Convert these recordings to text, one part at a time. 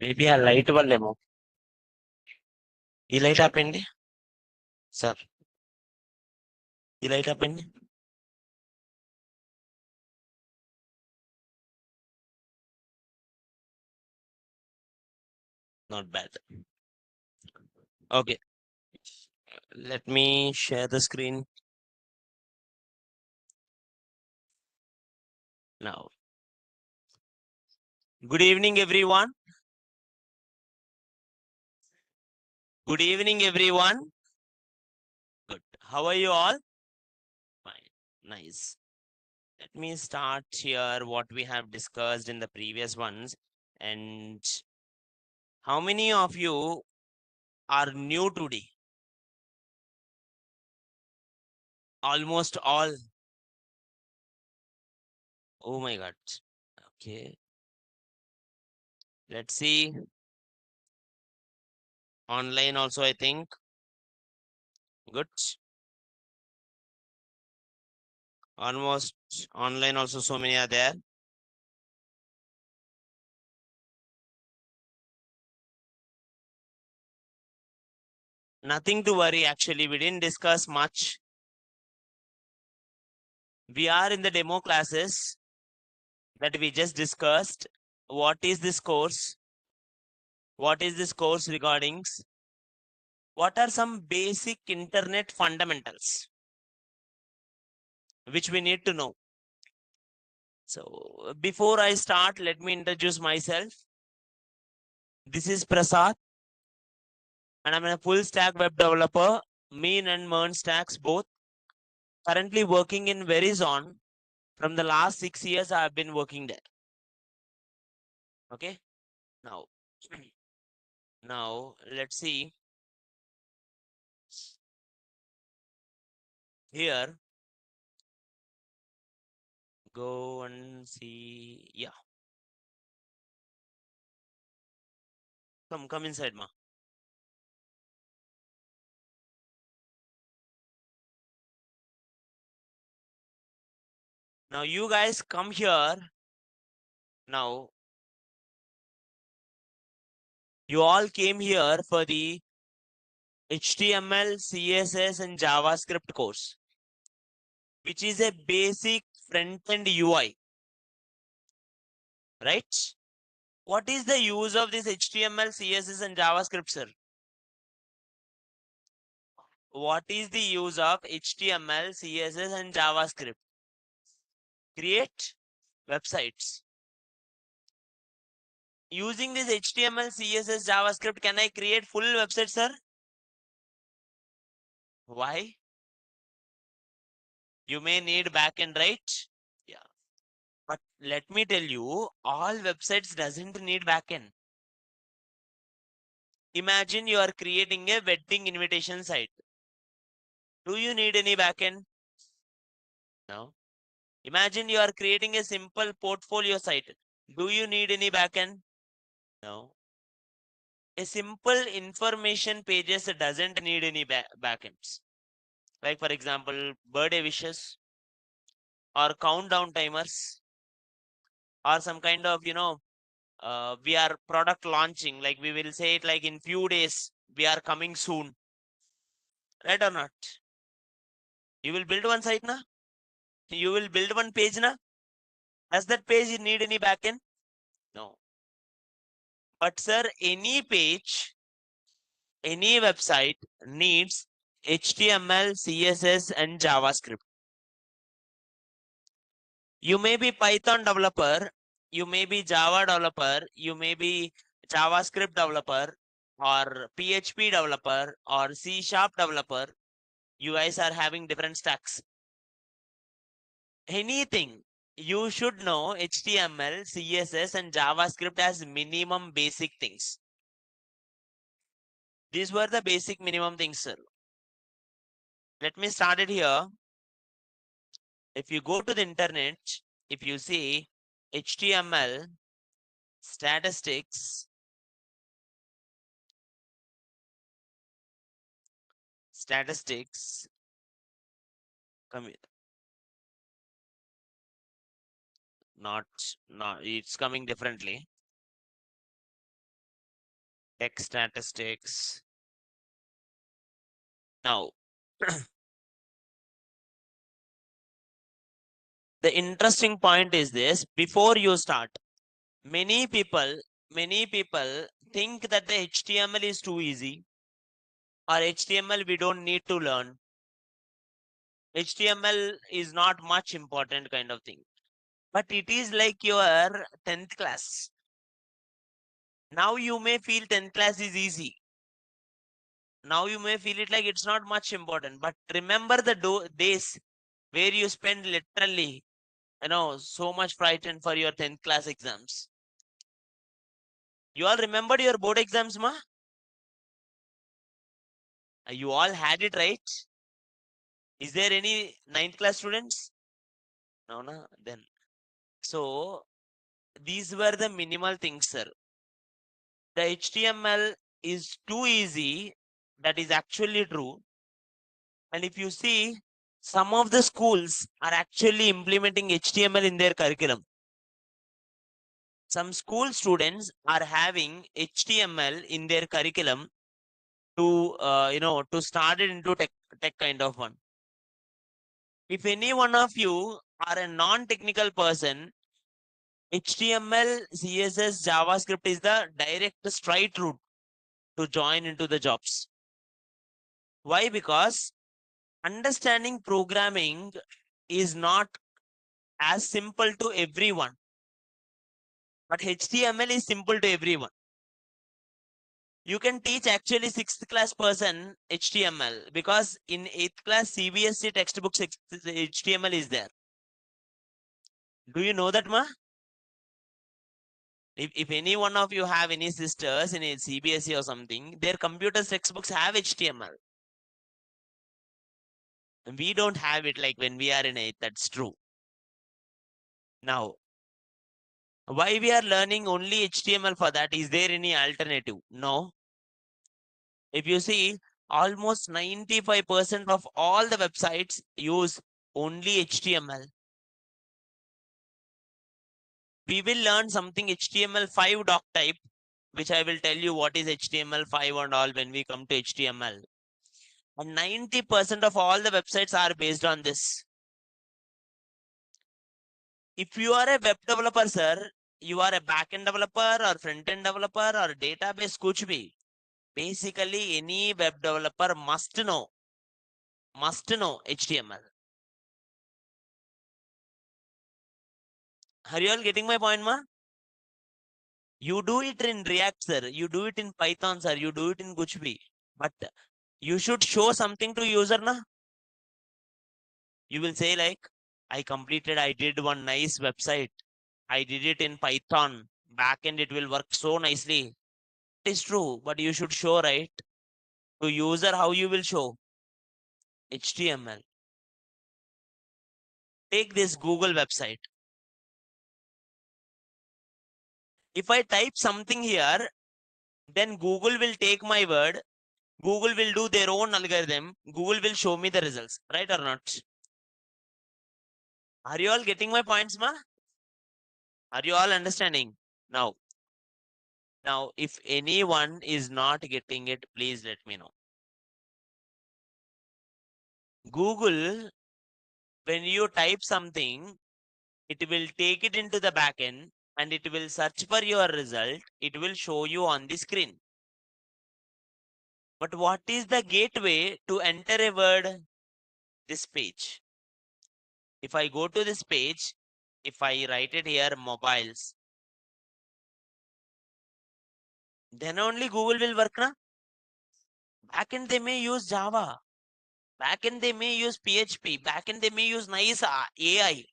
Maybe ఆ light వల్లేమో. ఈ light ఆపండి సార్. ఈ లైట్ ఆపండి. Not bad. Okay, let me share the screen now. Good evening, everyone. Good evening, everyone. Good. How are you all? Fine. Nice. Let me start here what we have discussed in the previous ones. And how many of you are new today? Almost all. Oh my God. Okay. Let's see. Online also, I think. Good. Almost online also, so many are there. Nothing to worry, actually. We didn't discuss much. We are in the demo classes that we just discussed. What is this course? What is this course regarding? What are some basic internet fundamentals which we need to know? So before I start, let me introduce myself. This is Prasad, and I'm a full stack web developer. Me and Mern Stacks both. Currently working in Verizon. From the last 6 years, I've been working there. Okay. Now let's see here. Go and see. Yeah. Come inside, ma. Now you guys come here. Now you all came here for the HTML, CSS, and JavaScript course, which is a basic front-end UI, right? What is the use of this HTML, CSS, and JavaScript, sir? What is the use of HTML, CSS, and JavaScript? Create websites. Using this HTML, CSS, JavaScript, can I create full website, sir? Why? You may need backend, right? Yeah. But let me tell you, all websites doesn't need backend. Imagine you are creating a wedding invitation site. Do you need any backend? No. Imagine you are creating a simple portfolio site. Do you need any backend? No. A simple information pages doesn't need any backends. Like for example, birthday wishes or countdown timers or some kind of, we are product launching. Like we will say it like in few days, we are coming soon. Right or not? You will build one site na? You will build one page na? Does that page need any backend? No. But sir, any page, any website needs HTML, CSS, and JavaScript. You may be Python developer, you may be Java developer, you may be JavaScript developer, or PHP developer, or C# developer. You guys are having different stacks. Anything. You should know HTML, CSS, and JavaScript as minimum basic things. These were the basic minimum things, sir. Let me start it here. If you go to the internet, if you see HTML, statistics, come here. Not, it's coming differently. Tech statistics. Now, the interesting point is this: before you start, many people think that the HTML is too easy, or HTML we don't need to learn. HTML is not much important kind of thing. But it is like your 10th class. Now you may feel 10th class is easy. Now you may feel it like it's not much important. But remember the days where you spend literally, so much frightened for your 10th class exams. You all remembered your board exams, ma? You all had it, right? Is there any 9th class students? No, no. Then, so these were the minimal things, sir. The HTML is too easy. That is actually true. And if you see, some of the schools are actually implementing HTML in their curriculum. Some school students are having HTML in their curriculum to, to start it into tech kind of one. If any one of you are a non-technical person, HTML, CSS, JavaScript is the direct straight route to join into the jobs. Why? Because understanding programming is not as simple to everyone, but HTML is simple to everyone. You can teach actually 6th class person HTML because in 8th class CBSE textbook HTML is there. Do you know that, ma? If any one of you have any sisters in a CBSE or something, their computer textbooks have HTML. We don't have it like when we are in 8th, that's true. Now, why we are learning only HTML for that? Is there any alternative? No. If you see, almost 95% of all the websites use only HTML. We will learn something HTML5 doc type, which I will tell you what is HTML5 and all when we come to HTML. And 90% of all the websites are based on this. If you are a web developer, sir, you are a backend developer or front-end developer or database, kuch bhi. Basically, any web developer must know HTML. Are you all getting my point, ma? You do it in React, sir. You do it in Python, sir. You do it in kuch bhi. But you should show something to user, na? You will say like, I did one nice website. I did it in Python. Backend, it will work so nicely. It is true, but you should show, right? To user, how you will show? HTML. Take this Google website. If I type something here, then Google will take my word. Google will do their own algorithm. Google will show me the results, right or not? Are you all getting my points, ma? Are you all understanding? Now, if anyone is not getting it, please let me know. Google, when you type something, it will take it into the backend and it will search for your result. It will show you on the screen. But what is the gateway to enter a word? This page. If I go to this page, if I write it here, mobiles, then only Google will work, na? Backend they may use Java. Backend they may use PHP. Backend they may use nice AI.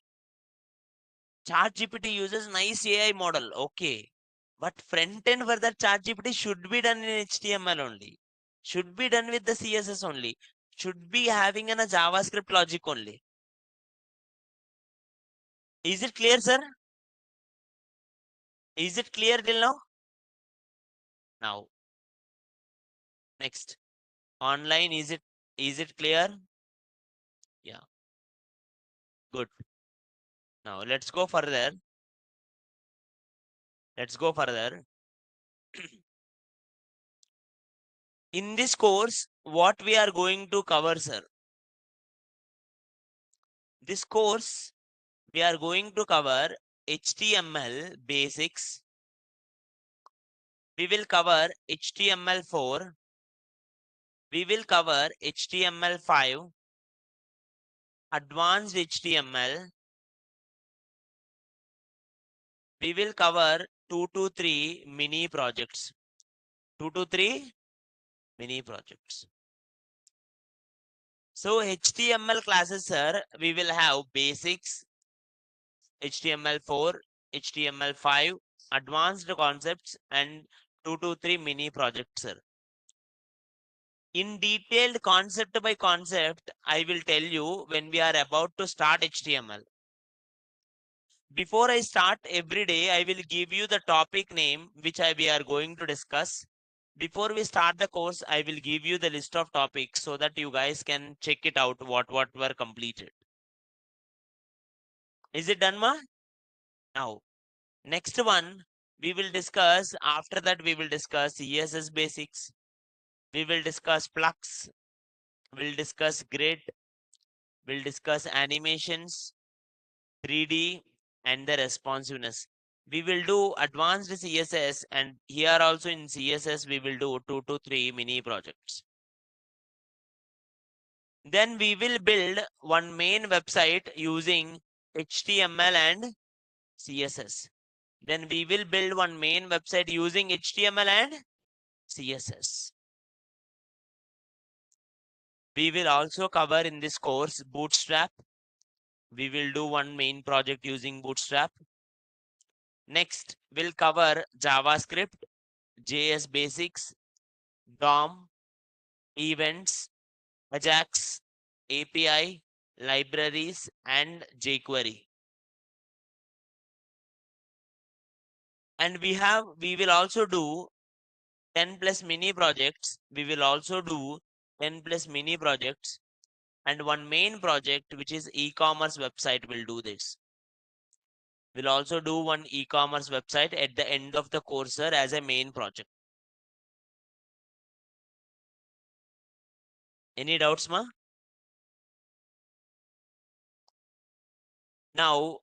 ChatGPT uses nice AI model. Okay. But front end for that ChatGPT should be done in HTML only. Should be done with the CSS only. Should be having a JavaScript logic only. Is it clear, sir? Is it clear till now? Now, next. Online, is it clear? Yeah, good. Now let's go further. Let's go further. In this course, what we are going to cover, sir? This course, we are going to cover HTML basics. We will cover HTML4. We will cover HTML5, advanced HTML. We will cover 2 to 3 mini projects. 2 to 3 mini projects. So HTML classes, sir, we will have basics, HTML4, HTML5, advanced concepts, and 2 to 3 mini projects, sir. In detailed concept by concept, I will tell you when we are about to start HTML. Before I start, every day I will give you the topic name which we are going to discuss. Before we start the course, I will give you the list of topics so that you guys can check it out what were completed. Is it done, ma? Now, next one we will discuss. After that, we will discuss CSS basics. We will discuss Flux. We'll discuss grid. We'll discuss animations, 3D, and the responsiveness. We will do advanced CSS, and here also in CSS we will do 2 to 3 mini projects. Then we will build one main website using HTML and CSS. Then we will build one main website using HTML and CSS. We will also cover in this course Bootstrap. We will do one main project using Bootstrap. Next, we'll cover JavaScript, JS basics, DOM, events, Ajax, API, libraries, and jQuery. And we will also do 10 plus mini projects. We will also do 10 plus mini projects, and one main project which is e-commerce website will do this. We'll also do one e-commerce website at the end of the course, sir, as a main project. Any doubts, ma? Now,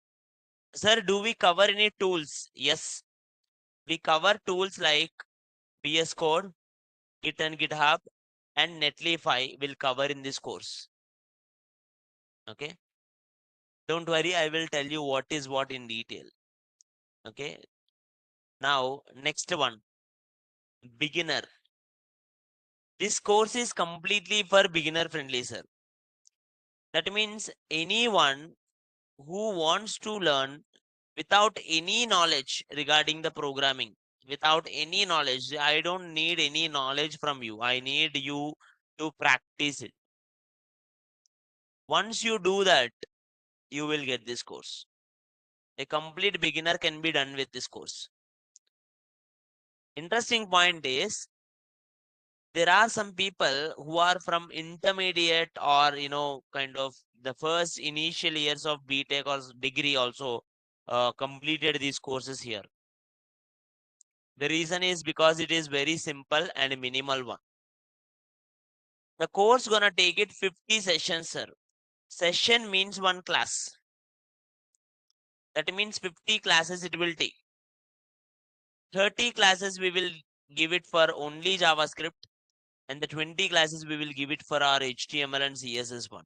sir, do we cover any tools? Yes, we cover tools like VS Code, Git and GitHub, and Netlify will cover in this course. Okay. Don't worry, I will tell you what is what in detail. Okay. Now, next one, beginner. This course is completely for beginner friendly, sir. That means anyone who wants to learn without any knowledge regarding the programming, without any knowledge, I don't need any knowledge from you. I need you to practice it. Once you do that, you will get this course. A complete beginner can be done with this course. Interesting point is, there are some people who are from intermediate or kind of the first initial years of BTech or degree also completed these courses here. The reason is because it is very simple and minimal one. The course gonna take it 50 sessions, sir. Session means one class. That means 50 classes it will take. 30 classes we will give it for only JavaScript, and the 20 classes we will give it for our HTML and CSS one.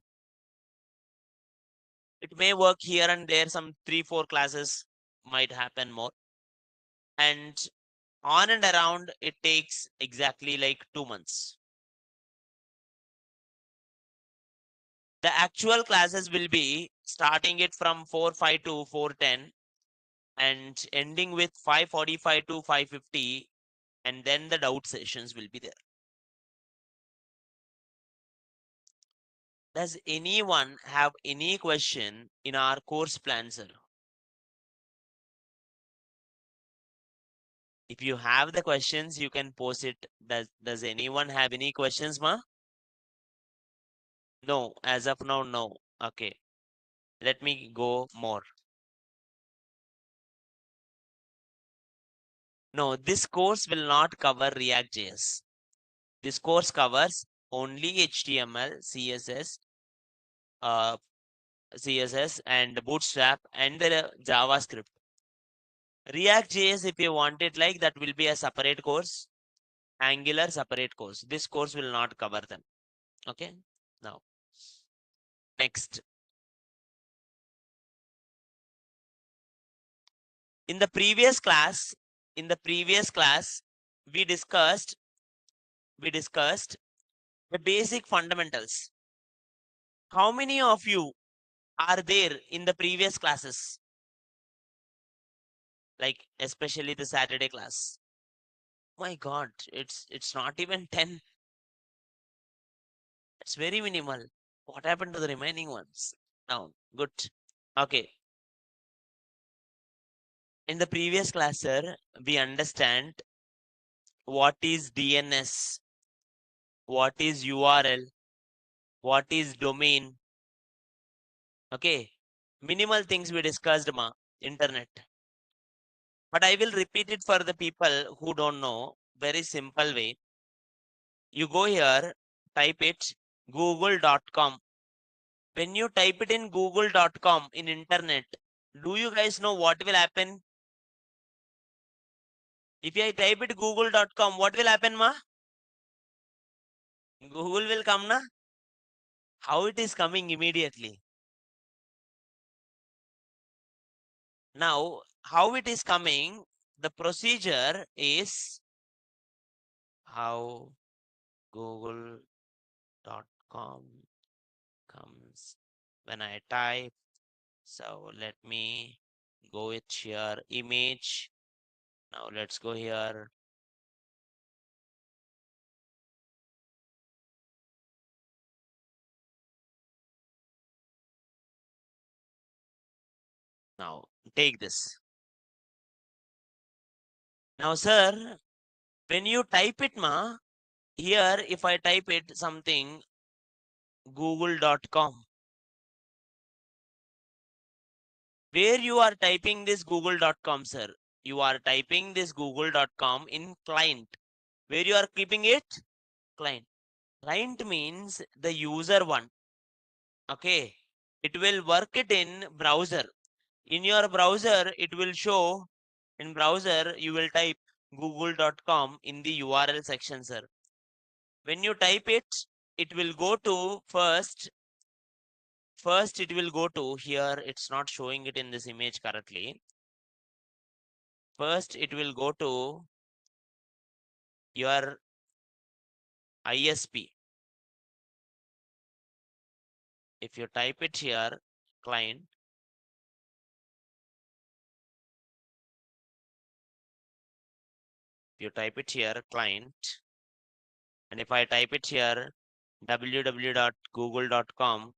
It may work here and there, some 3-4 classes might happen more. And on and around, it takes exactly like 2 months. The actual classes will be starting it from 4:05 to 4:10 and ending with 5:45 to 5:50, and then the doubt sessions will be there. Does anyone have any question in our course plan, sir? If you have the questions, you can post it. Does anyone have any questions, ma? No, as of now, no. Okay, let me go more. No, this course will not cover React.js. This course covers only HTML, uh, CSS and Bootstrap and the JavaScript. React.js, if you want it like that, will be a separate course. Angular, separate course. This course will not cover them. Okay. Now, next. In the previous class, we discussed the basic fundamentals. How many of you are there in the previous classes? Like especially the Saturday class. My God, it's not even 10. It's very minimal. What happened to the remaining ones? Now, good. Okay. In the previous class, sir, we understand what is DNS, what is URL, what is domain. Okay. Minimal things we discussed, ma, internet. But I will repeat it for the people who don't know. Very simple way. You go here, type it google.com. When you type it in google.com in internet, do you guys know what will happen? If I type it google.com, what will happen, ma? Google will come, na? How it is coming immediately? Now, how it is coming, the procedure is how google.com comes when I type. So let me go with here image. Now let's go here. Now take this. Now, sir, when you type it, ma, here if I type it something google.com, where you are typing this google.com, sir, you are typing this google.com in client. Where you are keeping it? Client. Client means the user one. Okay. It will work it in browser. In your browser, it will show in browser, you will type google.com in the URL section, sir. When you type it, it will go to first it will go to here. It's not showing it in this image correctly. First, it will go to your ISP. If you type it here, client, you type it here, client, and if I type it here, www.google.com,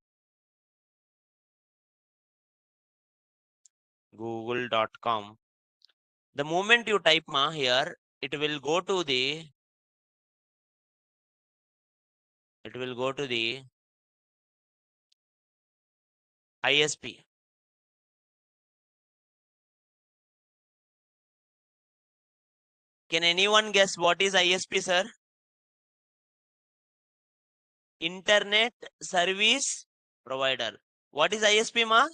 google.com, the moment you type ma here, it will go to the ISP. Can anyone guess what is ISP, sir? Internet Service Provider. What is ISP, ma?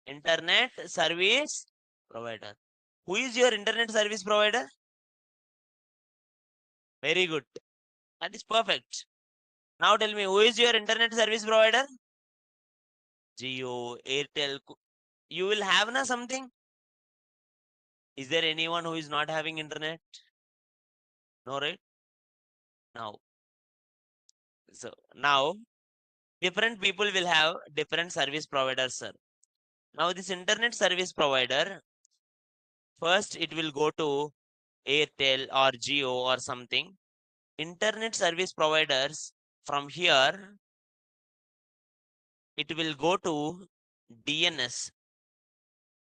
Internet Service Provider. Who is your internet service provider? Very good. That is perfect. Now tell me, who is your internet service provider? Jio, Airtel. You will have na something? Is there anyone who is not having internet? No, right? Now. So now different people will have different service providers, sir. Now this internet service provider, first it will go to Airtel or Jio or something. Internet service providers, from here, it will go to DNS.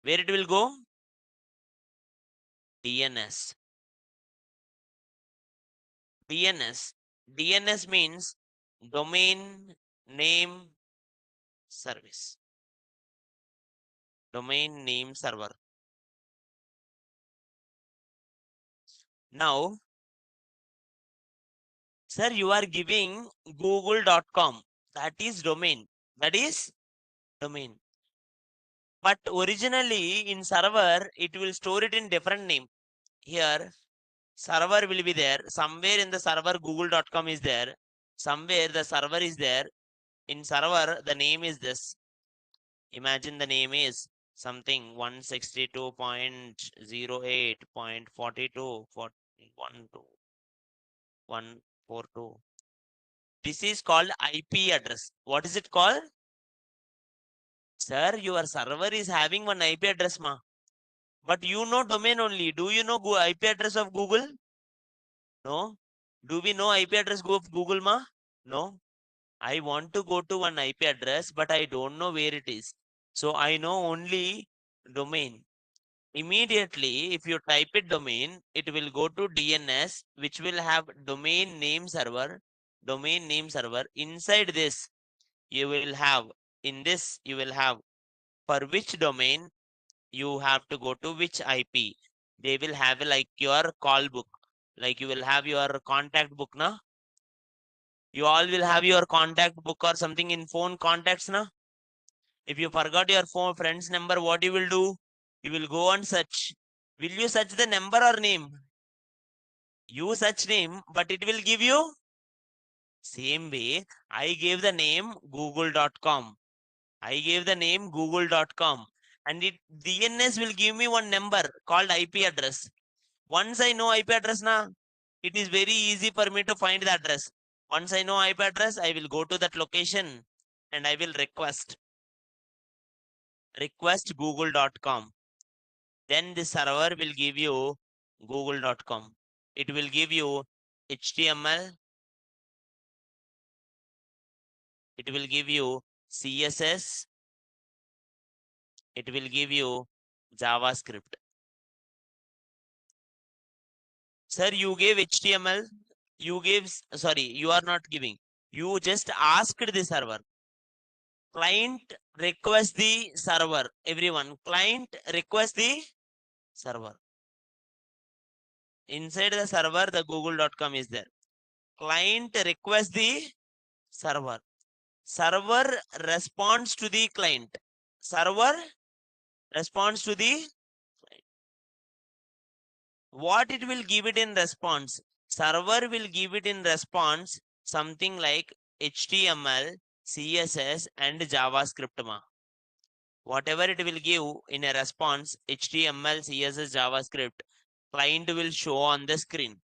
Where it will go? DNS. DNS. DNS means domain name service. Domain name server. Now, Sir, you are giving google.com. That is domain. That is domain. But originally in server, it will store it in different name. Here, server will be there. Somewhere in the server, google.com is there. Somewhere the server is there. In server, the name is this. Imagine the name is something 162.0.42.142. This is called IP address. What is it called? Sir, your server is having one IP address, ma. But you know domain only. Do you know IP address of Google? No. Do we know IP address of Google, ma? No. I want to go to one IP address, but I don't know where it is. So I know only domain. Immediately, if you type it domain, it will go to DNS, which will have domain name server. Domain name server. Inside this, you will have, in this, you will have for which domain you have to go to which IP. They will have like your call book. Like you will have your contact book, na? You all will have your contact book or something in phone contacts, na? If you forgot your phone friend's number, what you will do? You will go and search. Will you search the number or name? You search name, but it will give you same way. I gave the name google.com. I gave the name google.com and it DNS will give me one number called IP address. Once I know IP address na, it is very easy for me to find the address. Once I know IP address, I will go to that location and I will request google.com. Then the server will give you google.com. It will give you HTML. It will give you CSS. It will give you JavaScript. Sir, you gave HTML. You gave, sorry, you are not giving. You just asked the server. Client request the server. Everyone, client request the server. Inside the server, the google.com is there. Client request the server. Server responds to the client. Server responds to the client. What it will give it in response? Server will give it in response something like HTML, CSS, and JavaScript. Whatever it will give in a response, HTML, CSS, JavaScript, client will show on the screen.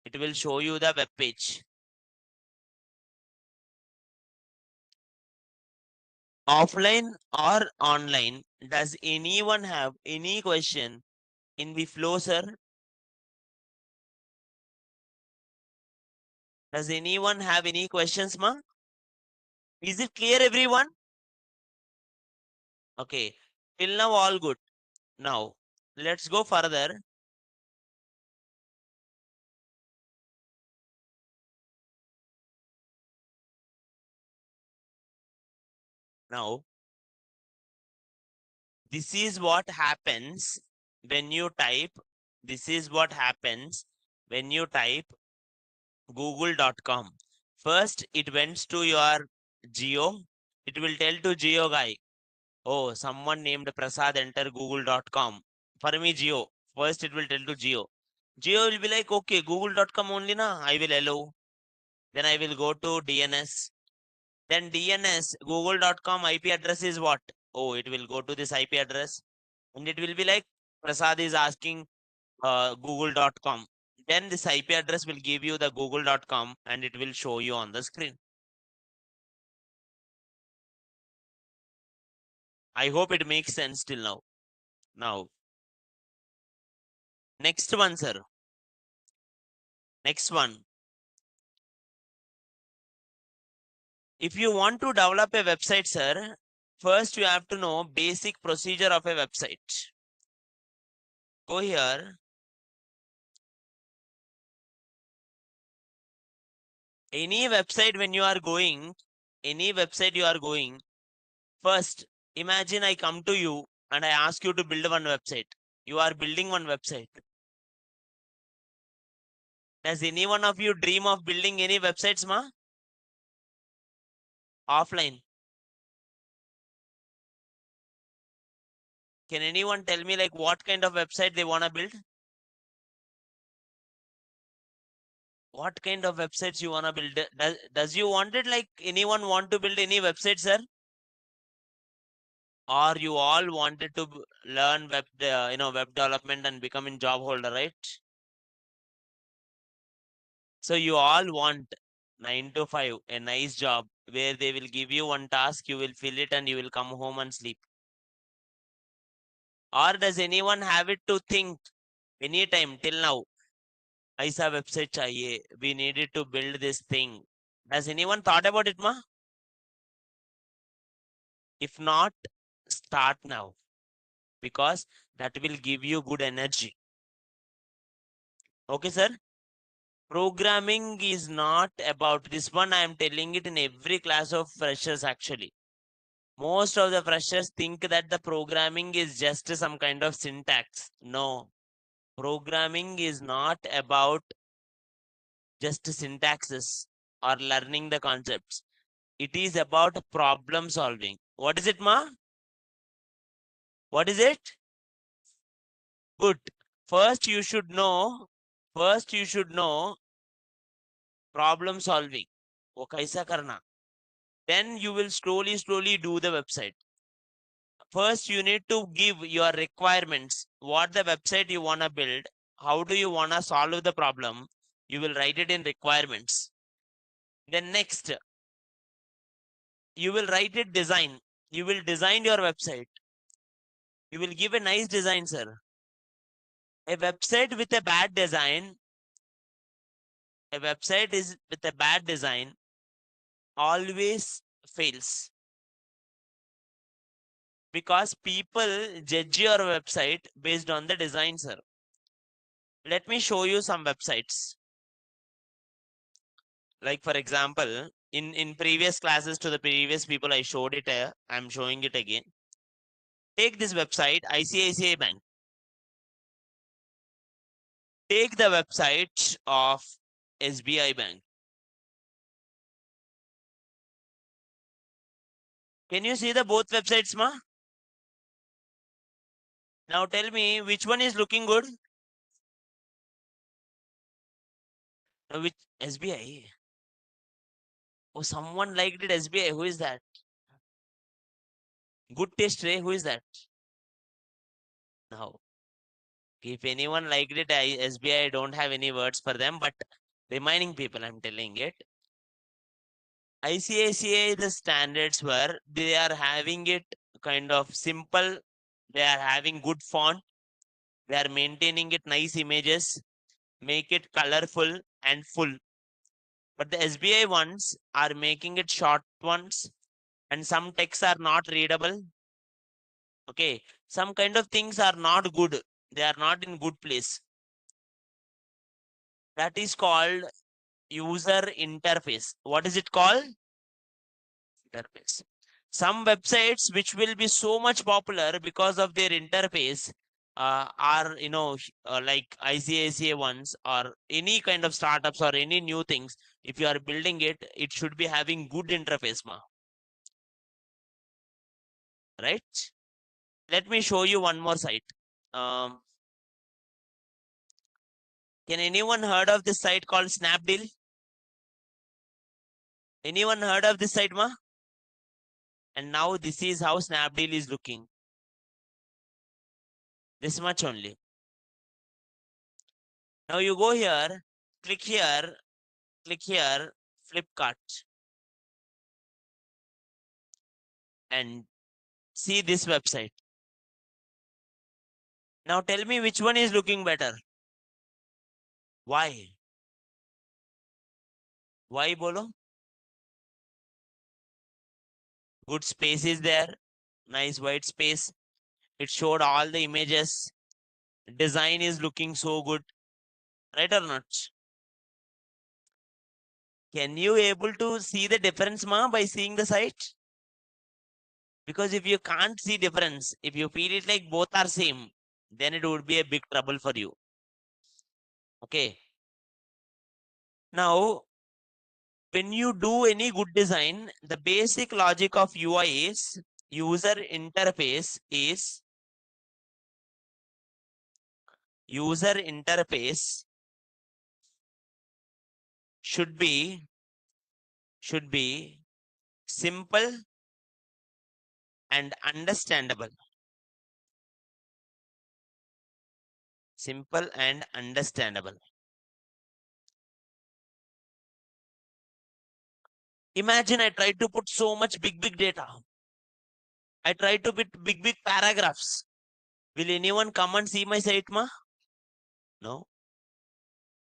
It will show you the web page. Offline or online, does anyone have any question in the flow, sir? Does anyone have any questions, ma? Is it clear, everyone? Okay, till now all good. Now, let's go further. Now, this is what happens when you type. This is what happens when you type google.com. First, it went to your Geo. It will tell to Geo guy, oh, someone named Prasad enter google.com. For me, Geo. First, it will tell to Geo. Geo will be like, okay, google.com only na, I will allow. Then I will go to DNS. Then DNS, google.com IP address is what? Oh, it will go to this IP address. And it will be like, Prasad is asking google.com. Then this IP address will give you the google.com and it will show you on the screen. I hope it makes sense till now. Now, next one, sir. Next one. If you want to develop a website, sir, first you have to know basic procedure of a website. Go here. Any website when you are going, first imagine I come to you and I ask you to build one website. You are building one website. Does any one of you dream of building any websites, ma? Offline. Can anyone tell me like what kind of website they want to build? What kind of websites you want to build? Does you want it like anyone want to build any website, sir? Or you all wanted to learn web development and become a job holder, right? So you all want 9 to 5, a nice job where they will give you one task, you will fill it and you will come home and sleep. Or does anyone have it to think anytime till now? Aisa website chahiye. We needed to build this thing. Has anyone thought about it, ma? If not, start now because that will give you good energy. Okay, sir? Programming is not about this one. I am telling it in every class of freshers actually. Most of the freshers think that the programming is just some kind of syntax. No, programming is not about just syntaxes or learning the concepts. It is about problem solving. What is it, ma? What is it? Good. First, you should know. First, you should know problem solving. वो कैसा करना? Then you will slowly do the website. First, you need to give your requirements. What the website you want to build. How do you want to solve the problem? You will write it in requirements. Then next, you will write it design. You will design your website. You will give a nice design, sir. A website with a bad design, a website is with a bad design always fails because people judge your website based on the design, sir. Let me show you some websites. Like for example, in previous classes to the previous people, I showed it. I'm showing it again. Take this website, ICICI Bank. Take the website of SBI Bank. Can you see the both websites, ma? Now tell me which one is looking good? Which SBI? Oh, someone liked it SBI. Who is that? Good taste, Ray. Who is that? Now, if anyone liked it, SBI, I don't have any words for them, but remaining people, I'm telling it. ICICI, the standards were they are having it kind of simple. They are having good font. They are maintaining it nice images, make it colorful and full. But the SBI ones are making it short ones and some texts are not readable. Okay. Some kind of things are not good. They are not in good place. That is called user interface. What is it called? Interface. Some websites which will be so much popular because of their interface are like ICICI ones or any kind of startups or any new things. If you are building it, it should be having good interface, ma. Right? Let me show you one more site. Um, can anyone heard of this site called Snapdeal? Anyone heard of this site, ma? And now this is how Snapdeal is looking. This much only. Now you go here, click here, Flipkart. And see this website. Now tell me which one is looking better. Why? Why, bolo? Good space is there. Nice white space. It showed all the images. Design is looking so good. Right or not? Can you able to see the difference, ma, by seeing the site? Because if you can't see difference, if you feel it like both are same, then it would be a big trouble for you. Okay. Now, when you do any good design, the basic logic of UI is user interface should be simple and understandable. Simple and understandable. Imagine I tried to put so much big data. I tried to put big paragraphs. Will anyone come and see my site, ma? No.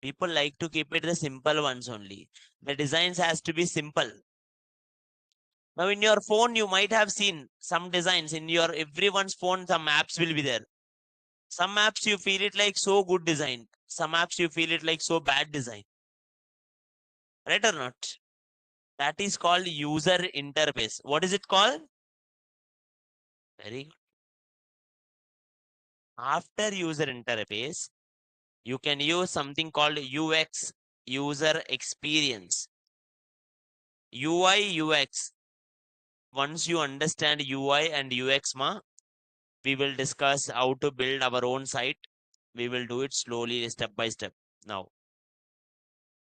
People like to keep it the simple ones only. The designs has to be simple. Now in your phone, you might have seen some designs in your everyone's phone. Some apps will be there. Some apps you feel it like so good design. Some apps you feel it like so bad design. Right or not? That is called user interface. What is it called? Very good. After user interface, you can use something called UX, user experience. UI, UX. Once you understand UI and UX, we will discuss how to build our own site. We will do it slowly, step by step. Now,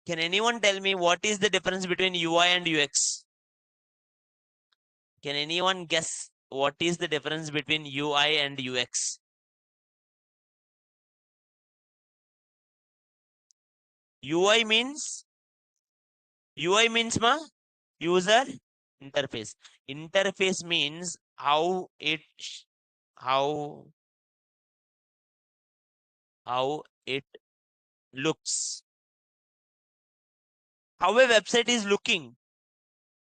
can anyone tell me what is the difference between UI and UX? Can anyone guess what is the difference between UI and UX? UI means user interface. Interface means how how it looks. How a website is looking.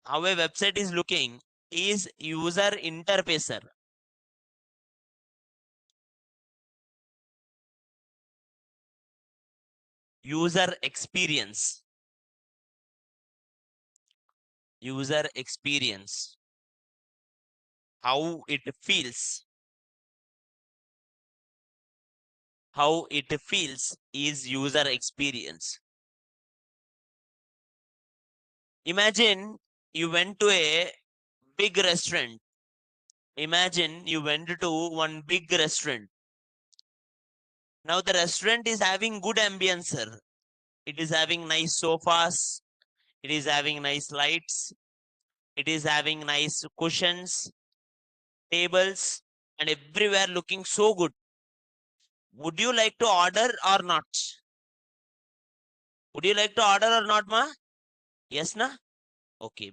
How a website is looking is user interfacer. User experience. User experience. How it feels. How it feels is user experience. Imagine you went to a big restaurant. Imagine you went to one big restaurant. Now the restaurant is having good ambience, sir. It is having nice sofas. It is having nice lights. It is having nice cushions, tables, and everywhere looking so good. Would you like to order or not? Would you like to order or not, ma? Yes, na? Okay.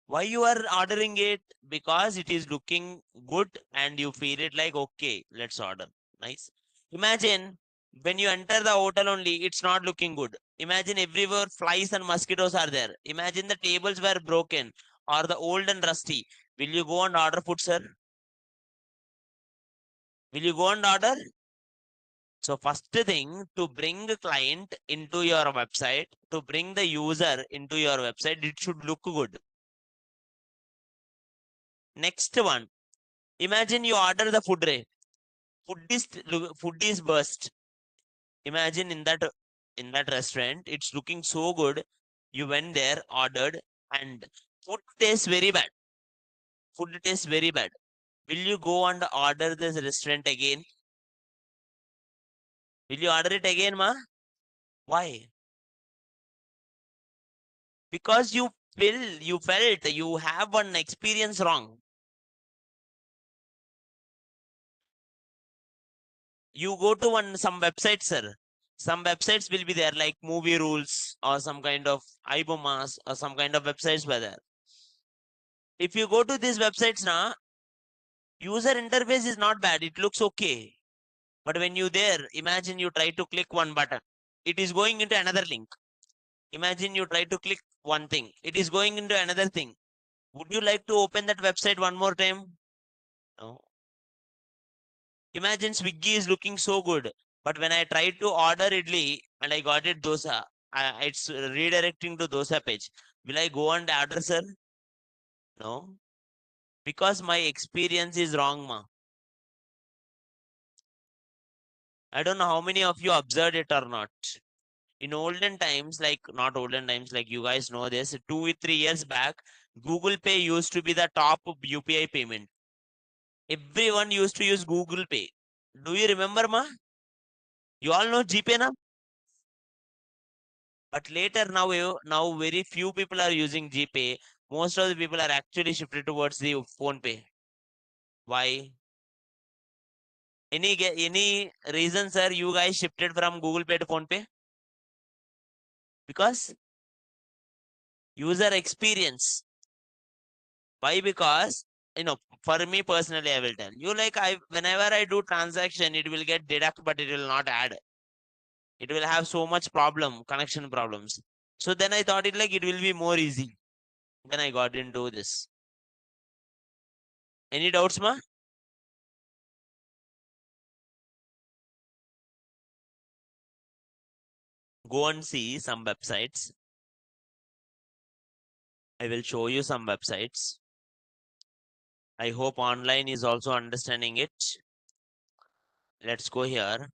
Why you are ordering it? Because it is looking good and you feel it like, okay, let's order. Nice. Imagine when you enter the hotel only, it's not looking good. Imagine everywhere flies and mosquitoes are there. Imagine the tables were broken or the old and rusty. Will you go and order food, sir? Will you go and order? So first thing, to bring the client into your website, to bring the user into your website, it should look good. Next one, imagine you order the food rate. Food is burst. Imagine in that restaurant, it's looking so good. You went there, ordered, and food tastes very bad. Food tastes very bad. Will you go and order this restaurant again? Will you order it again, ma? Why? Because you felt you have one experience wrong. You go to some websites, sir. Some websites will be there like movie rules or some kind of iBomas or some kind of websites were there. If you go to these websites now, user interface is not bad. It looks okay. But when you there, imagine you try to click one button. It is going into another link. Imagine you try to click one thing. It is going into another thing. Would you like to open that website one more time? No. Imagine Swiggy is looking so good, but when I tried to order idli and I got it dosa, it's redirecting to dosa page. Will I go and order, sir? No, because my experience is wrong, ma. I don't know how many of you observed it or not. In olden times, like not olden times, like you guys know this, 2 3 years back, Google Pay used to be the top UPI payment. Everyone used to use Google Pay. Do you remember, ma? You all know GPay now? But later now very few people are using GPay. Most of the people are actually shifted towards the phone pay. Why? Any reason, sir? You guys shifted from Google Pay to phone pay? Because user experience. Why? Because for me personally, I will tell you, like, whenever I do transaction, it will get deduct, but it will not add. It will have so much connection problems. So then I thought it will be more easy. Then I got into this. Any doubts, ma? Go and see some websites. I will show you some websites. I hope online is also understanding it. Let's go here.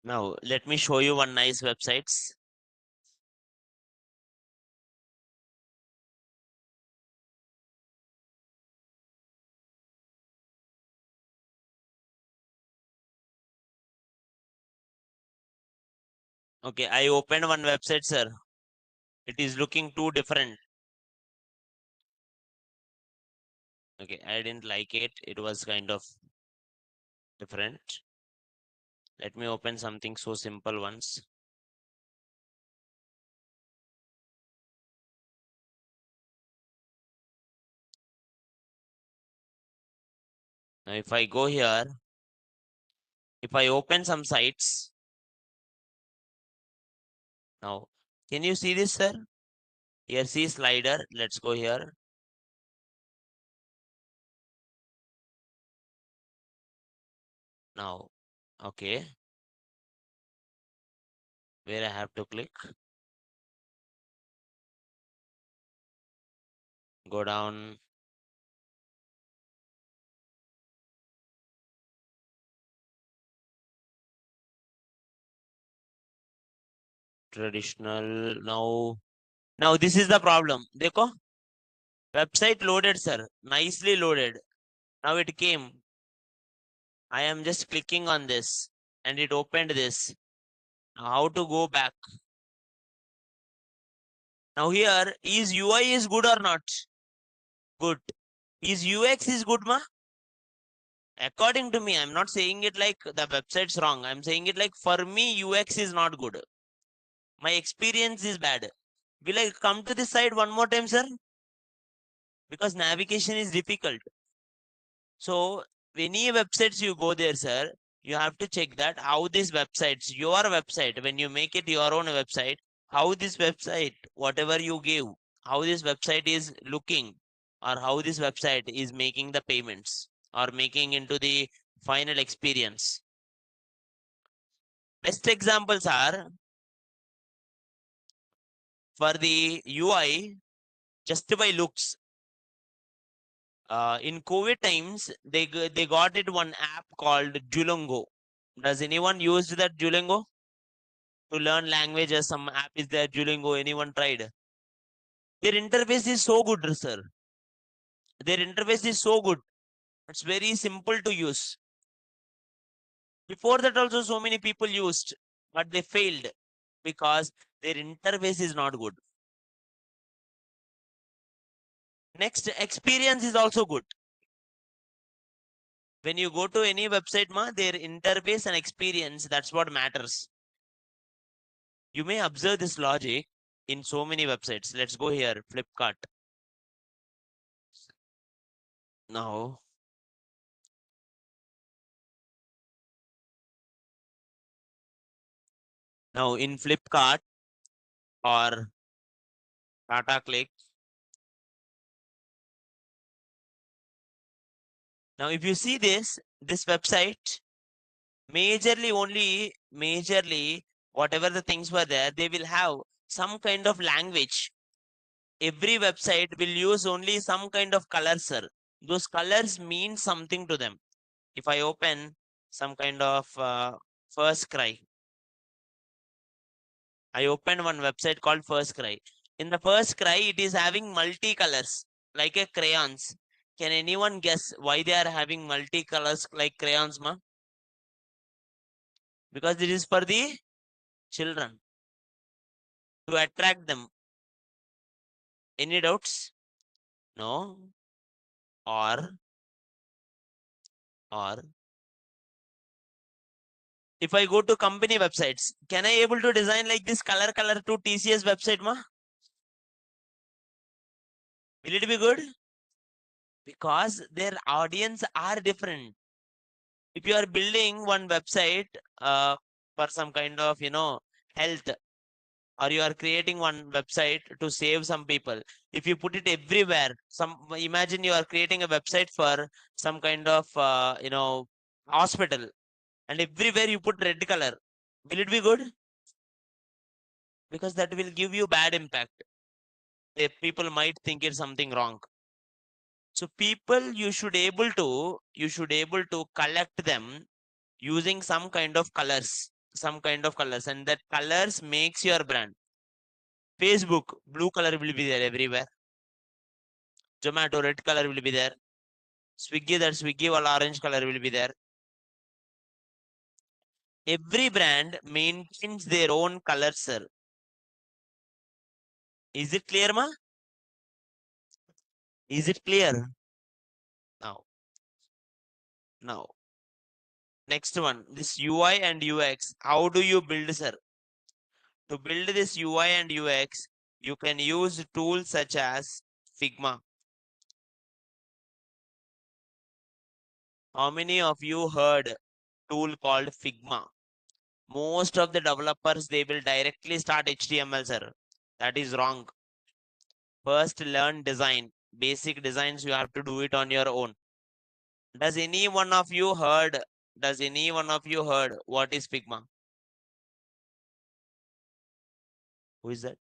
Now, let me show you one nice websites. Okay, I opened one website, sir. It is looking too different. Okay, I didn't like it. It was kind of different. Let me open something so simple once. Now, if I go here, if I open some sites, now, can you see this, sir? Here, see slider. Let's go here. Now, okay, where I have to click. Go down. Traditional. Now this is the problem. Dekho, website loaded, sir. Nicely loaded. Now it came. I am just clicking on this and it opened this. Now how to go back? Now here, is UI is good or not? Good. Is UX is good, ma? According to me, I'm not saying it like the website's wrong. I'm saying it like for me, UX is not good. My experience is bad. Will I come to this side one more time, sir? Because navigation is difficult. So any websites you go there, sir, you have to check that how these websites, your website, when you make it your own website, how this website, whatever you give, how this website is looking, or how this website is making the payments or making into the final experience. Best examples are for the UI, just by looks. In COVID times, they got it one app called Duolingo. Does anyone use that Duolingo to learn languages? Some app is there, Duolingo. Anyone tried? Their interface is so good, sir. Their interface is so good. It's very simple to use. Before that, also so many people used, but they failed because their interface is not good. Next, experience is also good. When you go to any website, their interface and experience, that's what matters. You may observe this logic in so many websites. Let's go here, Flipkart. Now, in Flipkart or Tata Click. Now, if you see this website, majorly whatever the things were there, they will have some kind of language. Every website will use only some kind of colors, sir. Those colors mean something to them. If I open some kind of First Cry, I opened one website called First Cry. In the First Cry, it is having multicolors like a crayons. Can anyone guess why they are having multicolors like crayons, ma? Because it is for the children to attract them. Any doubts? No. Or if I go to company websites, can I able to design like this color to TCS website, ma? Will it be good? Because their audience are different. If you are building one website for some kind of health, or you are creating one website to save some people, if you put it everywhere, imagine you are creating a website for some kind of hospital, and everywhere you put red color, will it be good? Because that will give you bad impact. People might think it's something wrong. So people, you should able to collect them using some kind of colors, and that colors makes your brand. Facebook, blue color will be there everywhere. Zomato, red color will be there. Swiggy, that Swiggy or orange color will be there. Every brand maintains their own color, sir. Is it clear, ma? Is it clear? Now, next one, this UI and UX. How do you build, sir? To build this UI and UX, you can use tools such as Figma. How many of you heard tool called Figma? Most of the developers, they will directly start HTML, sir. That is wrong. First learn design. Basic designs, you have to do it on your own. Does any one of you heard what is Figma? Who is that?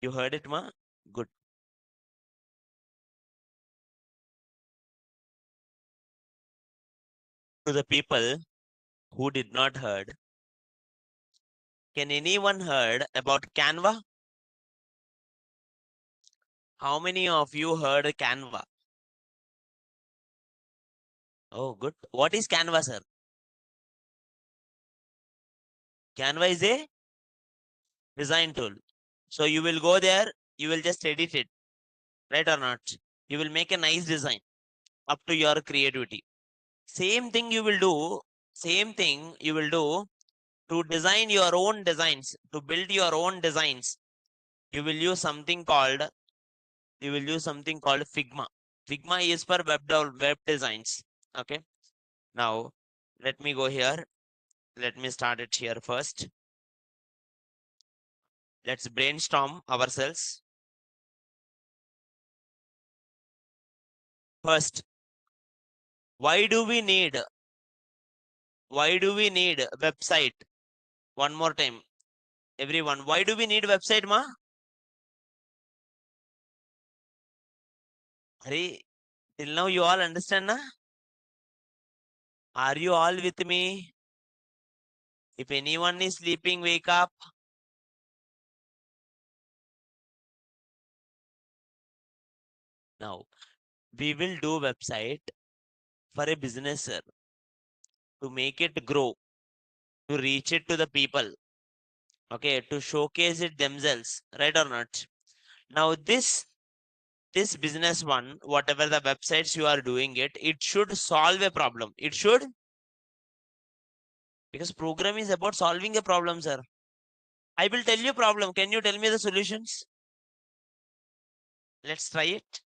You heard it, ma? Good. To the people who did not heard, can anyone heard about Canva? How many of you heard Canva? Oh, good. What is Canva, sir? Canva is a design tool. So you will go there, you will just edit it, right or not? You will make a nice design up to your creativity. Same thing you will do, to design your own designs, to build your own designs. You will use something called Figma. Figma is for web designs. Okay. Now, let me go here. Let me start it here first. Let's brainstorm ourselves. First, why do we need website? One more time, everyone. Why do we need website, ma? Hurry, till now you all understand, na? Are you all with me? If anyone is sleeping, wake up. Now, we will do website for a business, sir, to make it grow, to reach it to the people, okay, to showcase it themselves, right or not? Now, this business one, whatever the websites you are doing it should solve a problem. It should, because program is about solving a problem, sir. I will tell you problem. Can you tell me the solutions? Let's try it.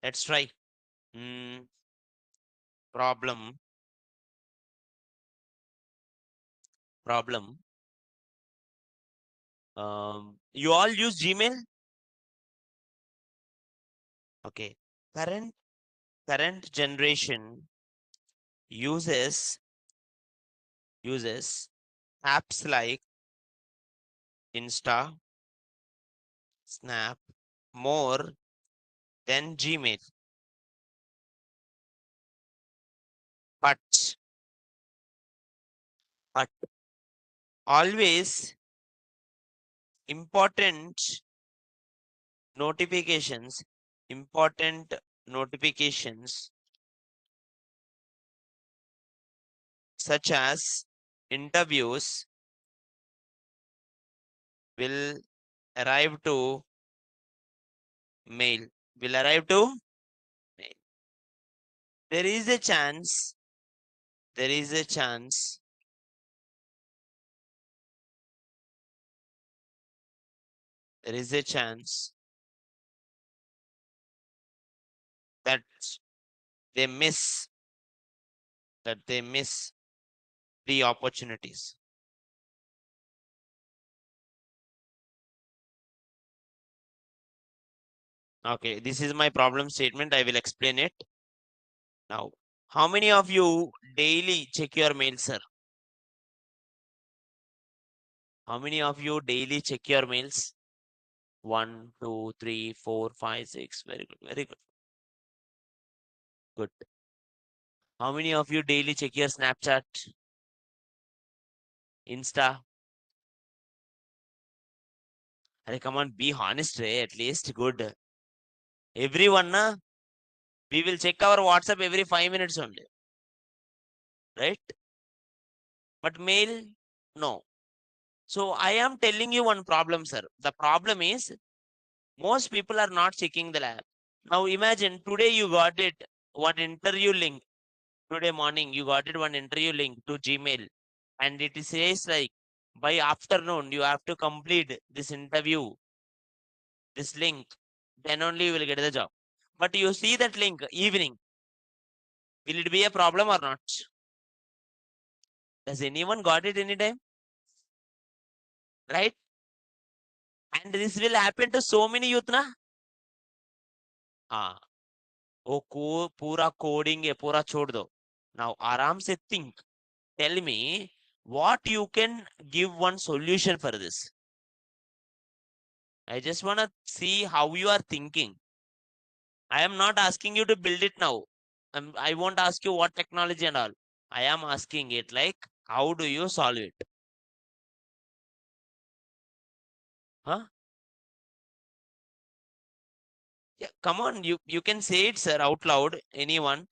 Let's try. Problem. Problem. You all use Gmail? Okay. Current generation uses apps like Insta, Snap more than Gmail. But but always important notifications, important notifications such as interviews will arrive to mail. Will arrive to mail. There is a chance, there is a chance there is a chance that they miss they miss the opportunities. Okay, this is my problem statement. I will explain it now. How many of you daily check your mail, sir? How many of you daily check your mails? 1, 2, 3, 4, 5, 6. Very good, very good. Good. How many of you daily check your Snapchat, Insta? Hey, come on, be honest, at least. Good. Everyone, we will check our WhatsApp every 5 minutes only. Right? But mail, no. So I am telling you one problem, sir. The problem is most people are not checking the lab. Now imagine today you got it one interview link. Today morning you got it one interview link to Gmail, and it says like by afternoon you have to complete this interview, this link, then only you will get the job. But you see that link evening, will it be a problem or not? Does anyone got it anytime? Right? And this will happen to so many youth na? Ah, वो पूरा coding है पूरा छोड़ दो. Now आराम से think. Tell me what you can give one solution for this. I just want to see how you are thinking. I am not asking you to build it now. I won't ask you what technology and all. I am asking it like, how do you solve it? Huh? Yeah, come on, you can say it, sir, out loud. Anyone?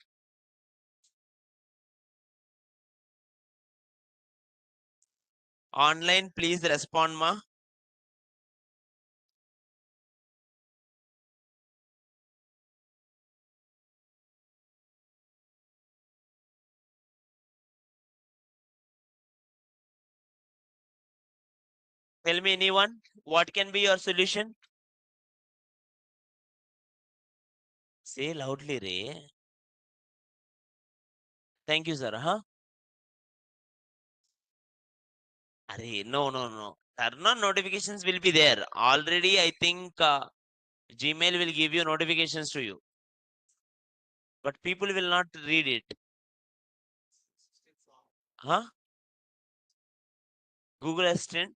Online, please respond, ma. Tell me, anyone, what can be your solution? Say loudly, Ray. Thank you, sir. Huh? Arey, no, no, no. Turn on notifications will be there. Already, I think Gmail will give you notifications to you, but people will not read it. Huh? Google Assistant.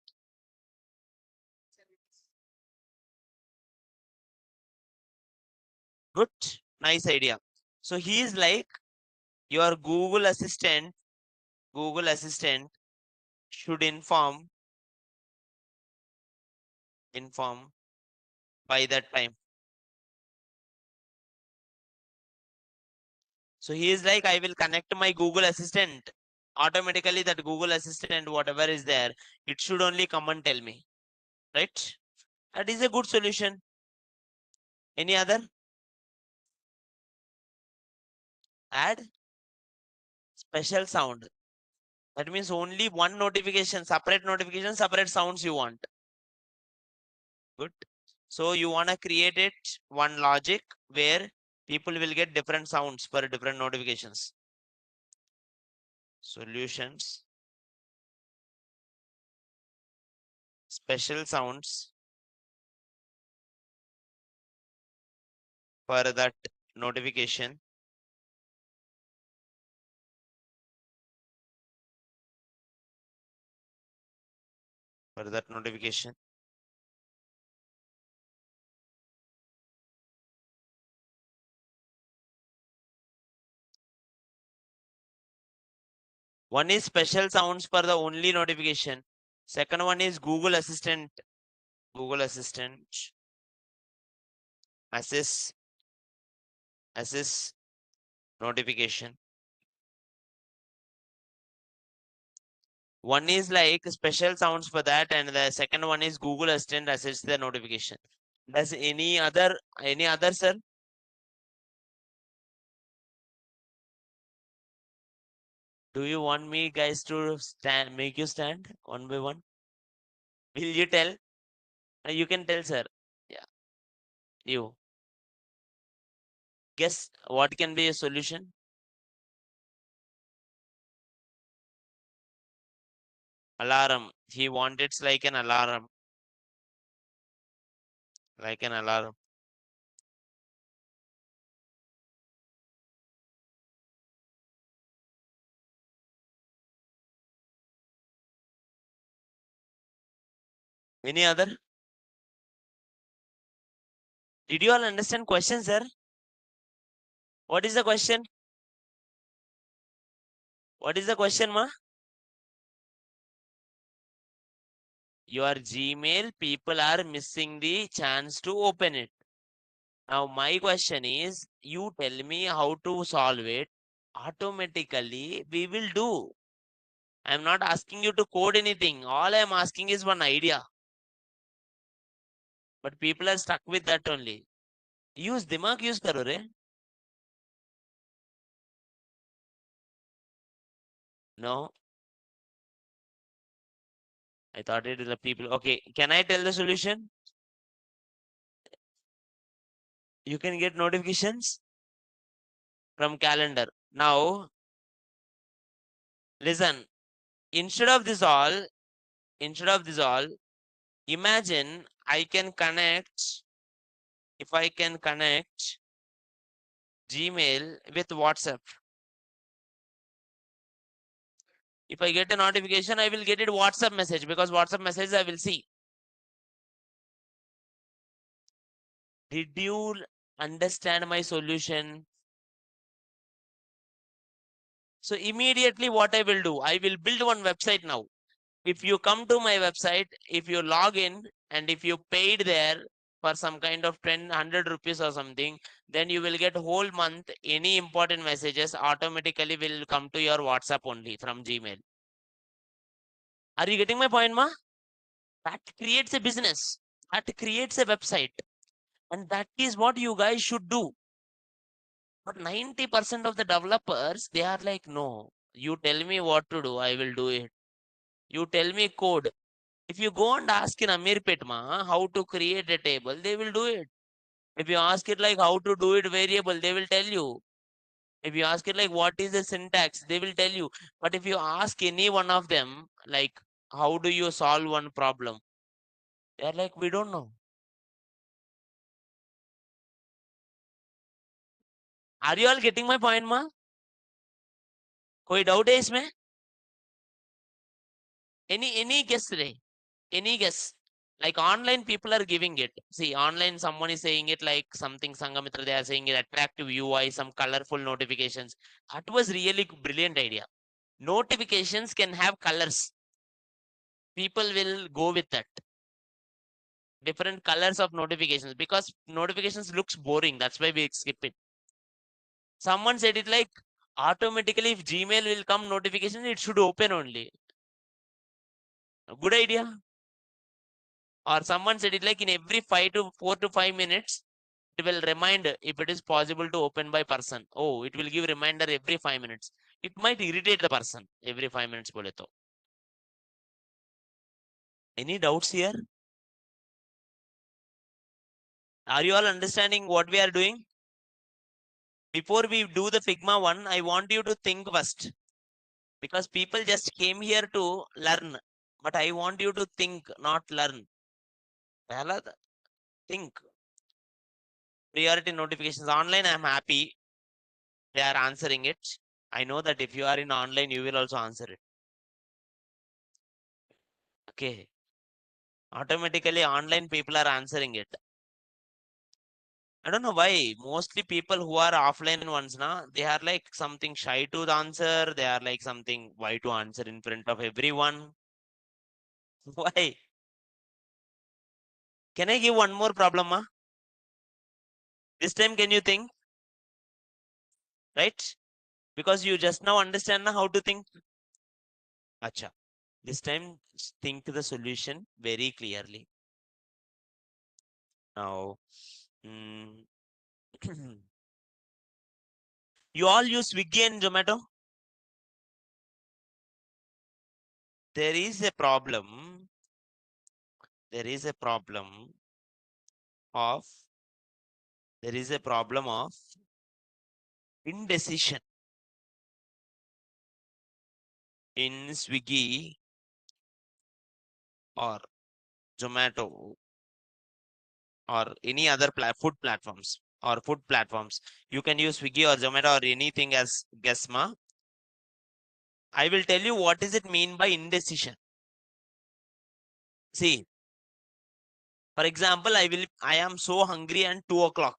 Good. Nice idea. So he is like your Google Assistant. Google Assistant should inform by that time. So he is like, I will connect my Google Assistant. Automatically, that Google Assistant, whatever is there, it should only come and tell me. Right? That is a good solution. Any other? Add special sound. That means only one notification, separate sounds you want. Good. So you want to create it one logic where people will get different sounds for different notifications. Solutions. Special sounds for that notification. for that notification. One is special sounds for the only notification. Second one is Google Assistant. Google Assistant. Assist notification. One is like special sounds for that, and the second one is Google Assistant assists the notification. Does any other sir? Do you want me guys to make you stand one by one? Will you tell? You can tell, sir. Yeah, you guess what can be a solution? Alarm. He wants like an alarm, like an alarm. Any other? Did you all understand question, sir? What is the question? What is the question, ma? Your Gmail people are missing the chance to open it. Now my question is, you tell me how to solve it. Automatically we will do. I'm not asking you to code anything. All I'm asking is one idea. But people are stuck with that only. Use dimag use karo re. No, I thought it is the people. Okay, can I tell the solution? You can get notifications from calendar. Now, listen, instead of this all, imagine I can connect, if I can connect Gmail with WhatsApp. If I get a notification, I will get it WhatsApp message, because WhatsApp message I will see. Did you understand my solution? So immediately what I will do, I will build one website now. If you come to my website, if you log in and if you paid there for some kind of 100 rupees or something, then you will get whole month any important messages automatically will come to your WhatsApp only from Gmail. Are you getting my point, ma? That creates a business. That creates a website. And that is what you guys should do. But 90% of the developers, they are like, no, you tell me what to do, I will do it. You tell me code. If you go and ask in Amirpet how to create a table, they will do it. If you ask it like how to do it variable, they will tell you. If you ask it like what is the syntax, they will tell you. But if you ask any one of them, like how do you solve one problem? They are like, we don't know. Are you all getting my point, ma? कोई doubt है इसमें? Any guess today? Any guess? Like online people are giving it. See, online someone is saying it like something Sangamitra, they are saying it attractive UI, some colorful notifications. That was really brilliant idea. Notifications can have colors. People will go with that. Different colors of notifications, because notifications looks boring. That's why we skip it. Someone said it like automatically if Gmail will come notification, it should open only. A good idea. Or someone said it like in every 4 to 5 minutes, it will remind if it is possible to open by person. Oh, it will give reminder every 5 minutes. It might irritate the person every 5 minutes. Bole to. Any doubts here? Are you all understanding what we are doing? Before we do the Figma one, I want you to think first, because people just came here to learn. But I want you to think, not learn. Think. Priority notifications online, I'm happy they are answering it. I know that if you are in online, you will also answer it. Okay. Automatically online people are answering it. I don't know why. Mostly people who are offline ones, na, they are like something shy to the answer. They are like something why to answer in front of everyone. Why? Can I give one more problem, ma? This time, can you think? Right? Because you just now understand na how to think. Acha. This time, think the solution very clearly. Now, mm, you all use Swiggy and Zomato? There is a problem. There is a problem of there is a problem of indecision in Swiggy or Zomato or any other food platforms. You can use Swiggy or Zomato or anything as Guessma. I will tell you what does it mean by indecision. See, for example, I am so hungry and 2 o'clock.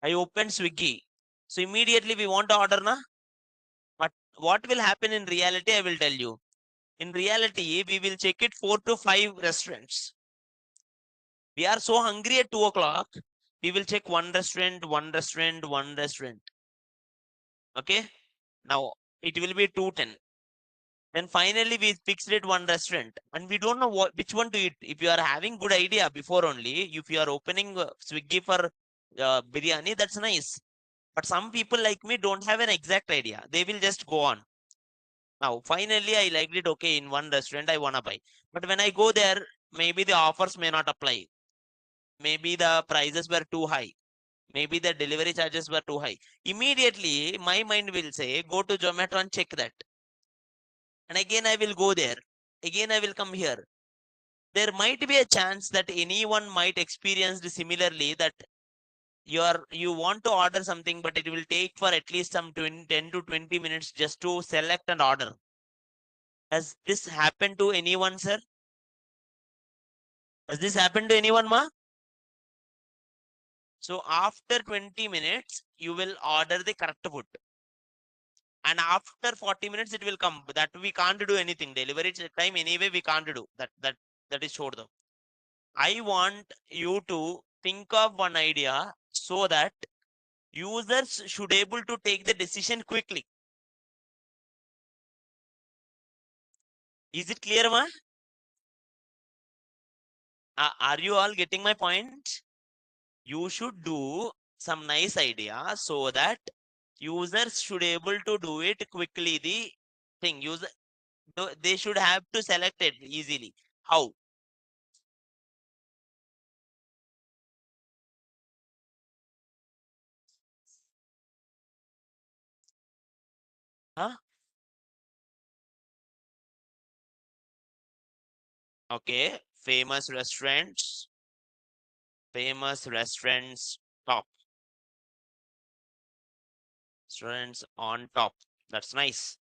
I open Swiggy. So immediately we want to order, na? But what will happen in reality, I will tell you. In reality, we will check it 4 to 5 restaurants. We are so hungry at 2 o'clock. We will check one restaurant, one restaurant, one restaurant. Okay. Now it will be 2:10. Then finally we fixed it one restaurant and we don't know which one to eat. If you are having good idea before only, if you are opening Swiggy for biryani, that's nice. But some people like me don't have an exact idea. They will just go on. Now, finally, I liked it. Okay, in one restaurant, I wanna buy. But when I go there, maybe the offers may not apply. Maybe the prices were too high. Maybe the delivery charges were too high. Immediately, my mind will say, go to Zomato and check that. And again, I will go there. Again, I will come here. There might be a chance that anyone might experience similarly that you want to order something, but it will take for at least some 10 to 20 minutes just to select and order. Has this happened to anyone, sir? Has this happened to anyone, ma? So after 20 minutes, you will order the correct food. And after 40 minutes, it will come. That we can't do anything. Delivery time anyway, we can't do. That is sure though. I want you to think of one idea so that users should able to take the decision quickly. Is it clear, ma? Are you all getting my point? You should do some nice idea so that users should able to do it quickly. The thing they should have to select it easily. How? Huh? Okay. Famous restaurants top. Restaurants on top. That's nice.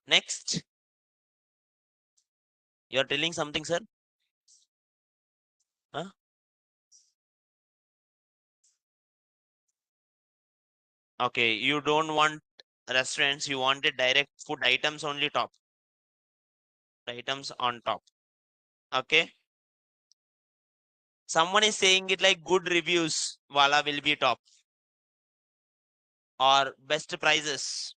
Next, you're telling something, sir? Huh? Okay, you don't want restaurants, you wanted direct food items only top. Items on top. Okay. Someone is saying it like good reviews, Wala will be top. Or best prices.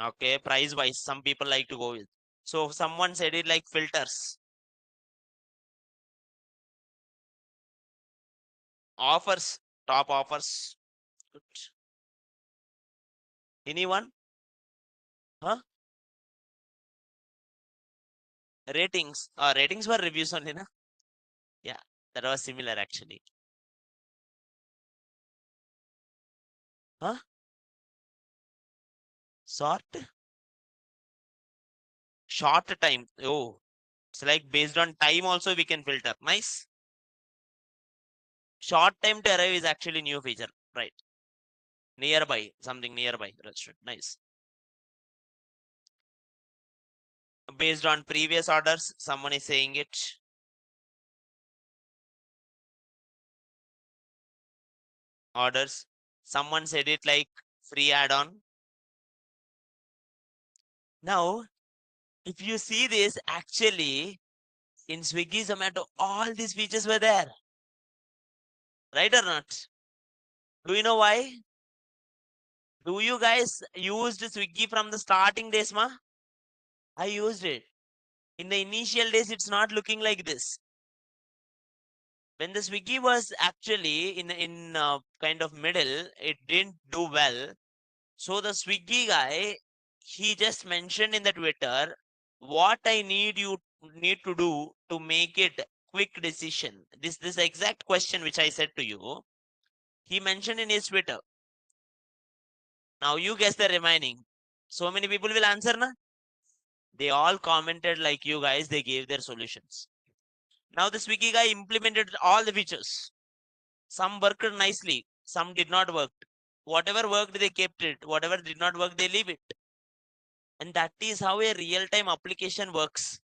Okay, price wise, some people like to go with. So someone said it like filters. Offers, top offers. Good. Anyone? Huh? Ratings. Ratings were reviews only, na? Yeah, that was similar actually. Huh? Sort? Short time. Oh, it's like based on time also we can filter. Nice. Short time to arrive is actually new feature. Right. Nearby. Something nearby restaurant. Nice. based on previous orders. Someone is saying it. Orders. Someone said it like free add-on. Now, if you see this, actually in Swiggy, Zomato, all these features were there. Right or not? Do you know why? Do you guys used Swiggy from the starting days, ma? I used it. In the initial days, it's not looking like this. When the Swiggy was actually in kind of middle, it didn't do well. So the Swiggy guy, he just mentioned in the Twitter, what I need to do to make it quick decision. This exact question which I said to you, he mentioned in his Twitter. Now you guess the remaining. So many people will answer, na? They all commented like you guys, they gave their solutions. Now the Swiggy guy implemented all the features. Some worked nicely, some did not work. Whatever worked, they kept it. Whatever did not work, they leave it. And that is how a real-time application works.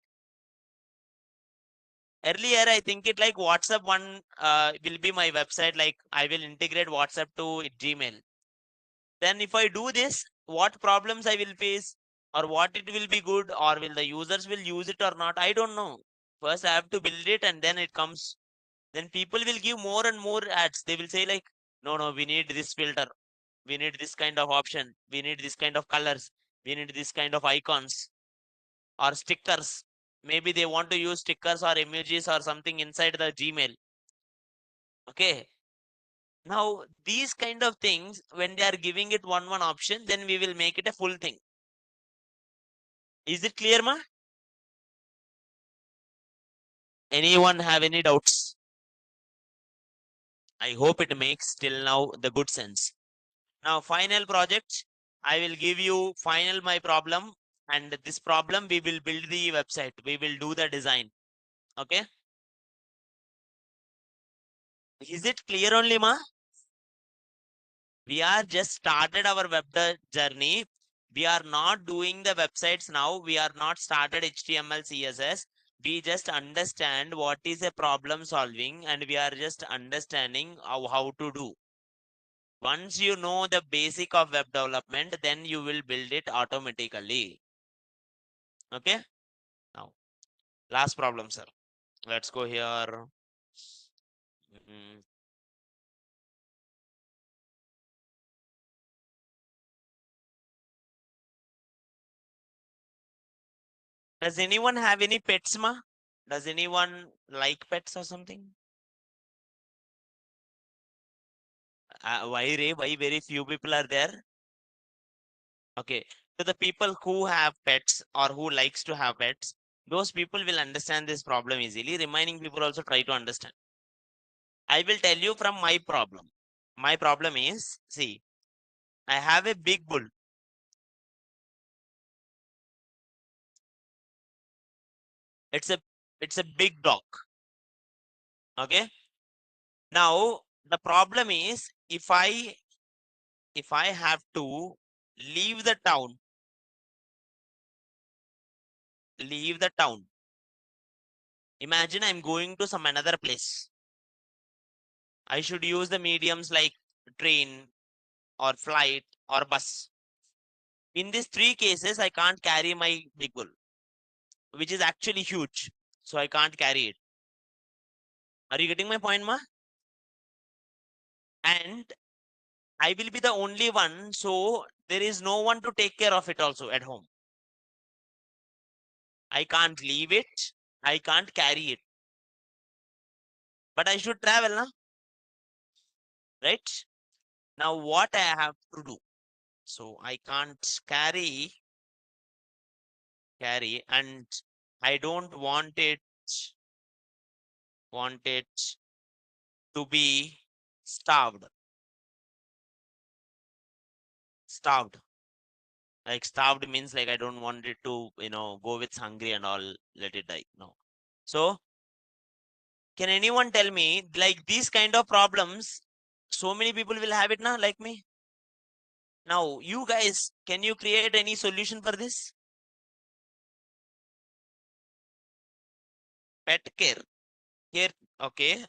Earlier, I think it like WhatsApp one will be my website. Like I will integrate WhatsApp to Gmail. Then if I do this, what problems I will face, or what it will be good, or will the users will use it or not? I don't know. First, I have to build it, and then it comes. Then people will give more and more ads. They will say like, no, we need this filter. We need this kind of option. We need this kind of colors. We need this kind of icons or stickers. Maybe they want to use stickers or emojis or something inside the Gmail. Okay. Now, these kind of things, when they are giving it one option, then we will make it a full thing. Is it clear, ma? Anyone have any doubts? I hope it makes till now the good sense. Now, final project, I will give you final my problem, and this problem we will build the website. We will do the design. Okay. Is it clear only, ma? We are just started our web journey. We are not doing the websites now. We are not started HTML, CSS. We just understand what is a problem solving, and we are just understanding how to do. Once you know the basic of web development, then you will build it automatically. Okay. Now, last problem, sir. Let's go here. Mm. Does anyone have any pets, ma? Does anyone like pets or something? Why, Ray? Why very few people are there? Okay. So the people who have pets or who likes to have pets, those people will understand this problem easily. Remaining people also try to understand. I will tell you from my problem. My problem is, see, I have a big bull. It's a big dog. Okay. Now the problem is if I have to leave the town, leave the town. Imagine I'm going to some another place. I should use the mediums like train or flight or bus. In these three cases, I can't carry my big bull, which is actually huge. So I can't carry it. Are you getting my point, ma? And I will be the only one. So there is no one to take care of it also at home. I can't leave it. I can't carry it. But I should travel, na? Right? Now what I have to do? So I can't carry, and I don't want it to be starved. Starved. Like starved means like I don't want it to, go with hungry and all, let it die. No. So can anyone tell me like these kind of problems, so many people will have it now, like me? Now, you guys, can you create any solution for this? Pet care. Care. Okay.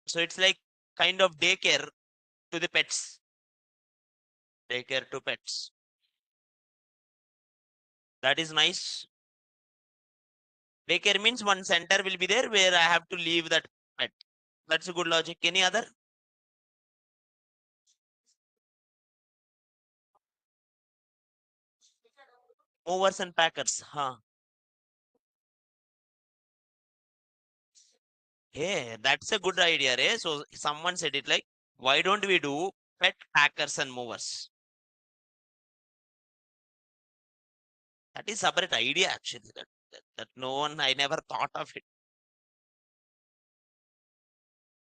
So it's like kind of daycare to the pets. Daycare to pets. That is nice. Daycare means one center will be there where I have to leave that pet. That's a good logic. Any other? Movers and packers. Huh. Hey, that's a good idea, eh? So someone said it like, why don't we do pet packers and movers? That is separate idea actually. That no one, I never thought of it.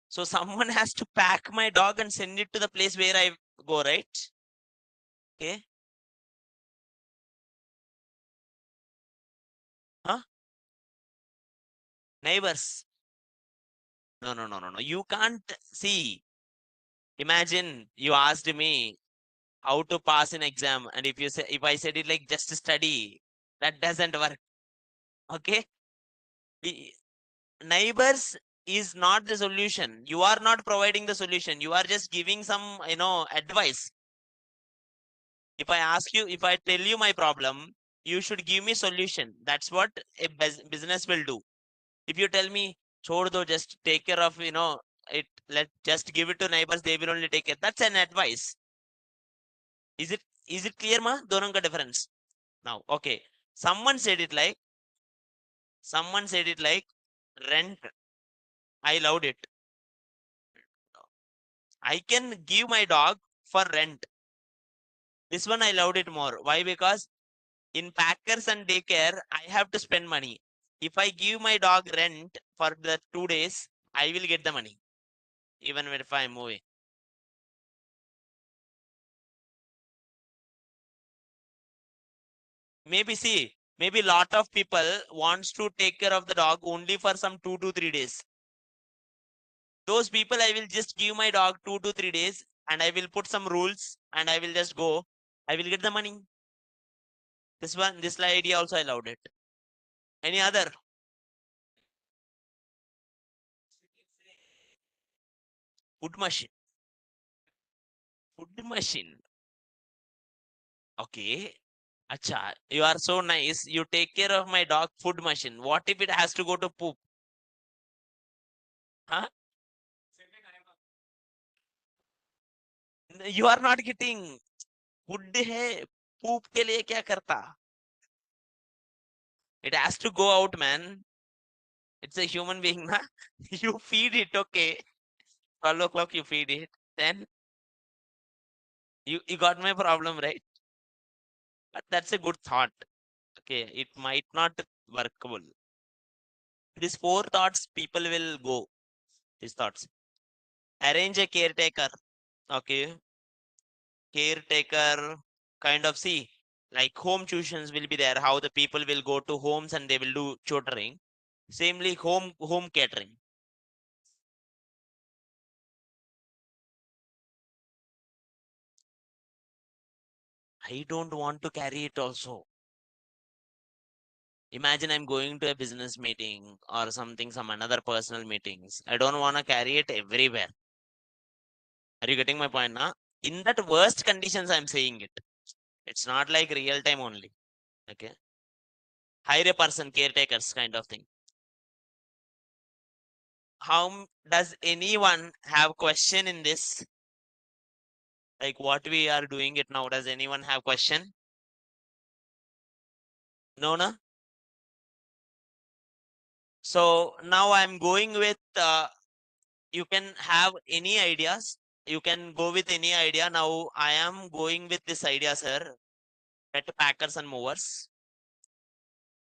So someone has to pack my dog and send it to the place where I go, right? Okay. Huh? Neighbors. No, no, no, no, no. You can't see. Imagine you asked me how to pass an exam, and if I said it like just study, that doesn't work. Okay. We- Neighbors is not the solution. You are not providing the solution. You are just giving some, advice. If I ask you, if I tell you my problem, you should give me solution. That's what a business will do. If you tell me, chhod do, just take care of, it, just give it to neighbors, they will only take care. That's an advice. Is it clear, ma? Dono ka difference. Now, okay. Someone said it like, someone said it like rent. I loved it. I can give my dog for rent. This one I loved it more. Why? Because in packers and daycare, I have to spend money. If I give my dog rent for the 2 days, I will get the money, even if I'm moving. Maybe see, maybe lot of people wants to take care of the dog only for some 2 to 3 days. Those people, I will just give my dog 2 to 3 days, and I will put some rules, and I will just go. I will get the money. This idea also I loved it. Any other? Food machine. Food machine. Okay. Acha, you are so nice. You take care of my dog food machine. What if it has to go to poop? Huh? You are not getting. Food है, poop के लिए क्या करता? It has to go out, man. It's a human being, na? You feed it, okay. 12 o'clock you feed it. Then you got my problem, right? But that's a good thought. Okay, it might not workable. These four thoughts people will go. These thoughts. Arrange a caretaker. Okay. Caretaker kind of see, like home tuitions will be there, how the people will go to homes and they will do tutoring. Samely home catering. I don't want to carry it also. Imagine I'm going to a business meeting or something, some another personal meetings. I don't want to carry it everywhere. Are you getting my point now? In that worst conditions, I'm saying it. It's not like real time only. Okay. Hire a person, caretakers kind of thing. Does anyone have question in this? Like what we are doing it now. Does anyone have question? No, no. So now I'm going with, you can have any ideas. You can go with any idea. Now I am going with this idea, sir. Pet packers and movers.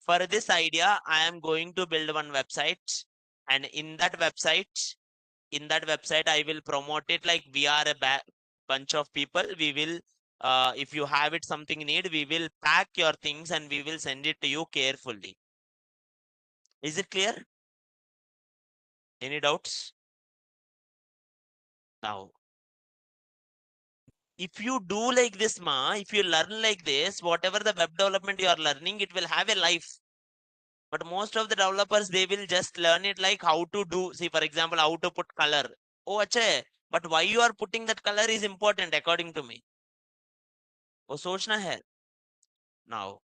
For this idea, I am going to build one website. And in that website, I will promote it like we are a bunch of people. We will, if you have it something need, we will pack your things and we will send it to you carefully. Is it clear? Any doubts? Now, if you do like this, if you learn like this, whatever the web development you are learning, it will have a life. But most of the developers, they will just learn it like how to do, see, for example, how to put color. Oh, acha, but why you are putting that color is important according to me. Oh, sochna hai. Now,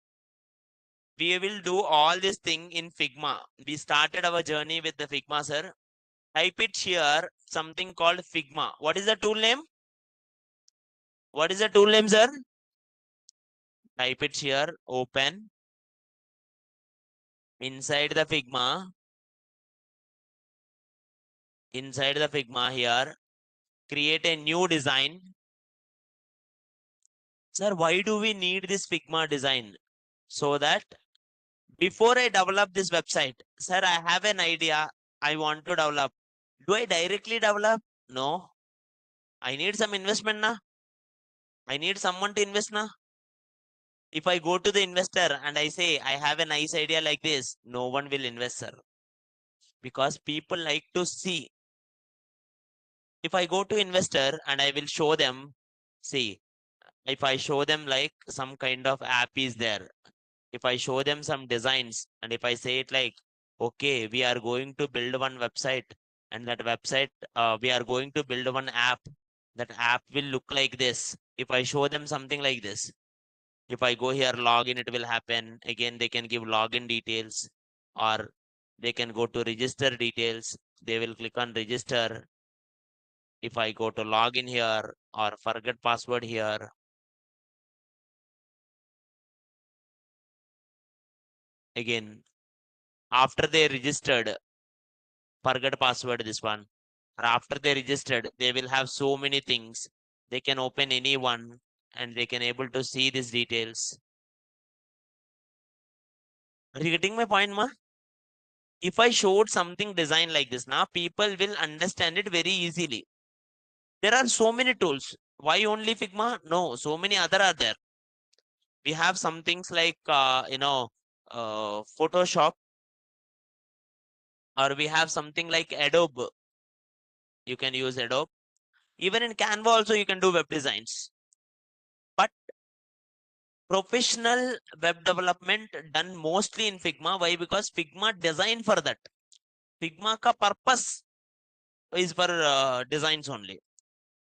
we will do all this thing in Figma. We started our journey with the Figma, sir. Type it here, something called Figma. What is the tool name? What is the tool name, sir? Type it here, open. Inside the Figma, here, create a new design. Sir, why do we need this Figma design? So that before I develop this website, sir, I have an idea. I want to develop. Do I directly develop? No. I need some investment na. I need someone to invest na. If I go to the investor and I say, I have a nice idea like this, no one will invest, sir. Because people like to see. If I go to investor and I will show them, see, if I show them like some kind of app is there, if I show them some designs and if I say it like, okay, we are going to build one website and that website, we are going to build one app, that app will look like this. If I show them something like this, if I go here, login, it will happen. Again, they can give login details or they can go to register details. They will click on register. If I go to login here or forget password here, again, after they registered, forget password this one. Or after they registered, they will have so many things. They can open any one and they can able to see these details. Are you getting my point, ma? If I showed something design like this, now people will understand it very easily. There are so many tools. Why only Figma? No, so many other are there. We have some things like, Photoshop, or we have something like Adobe. You can use Adobe. Even in Canva also you can do web designs. But professional web development done mostly in Figma. Why? Because Figma designed for that. Figma ka purpose is for designs only.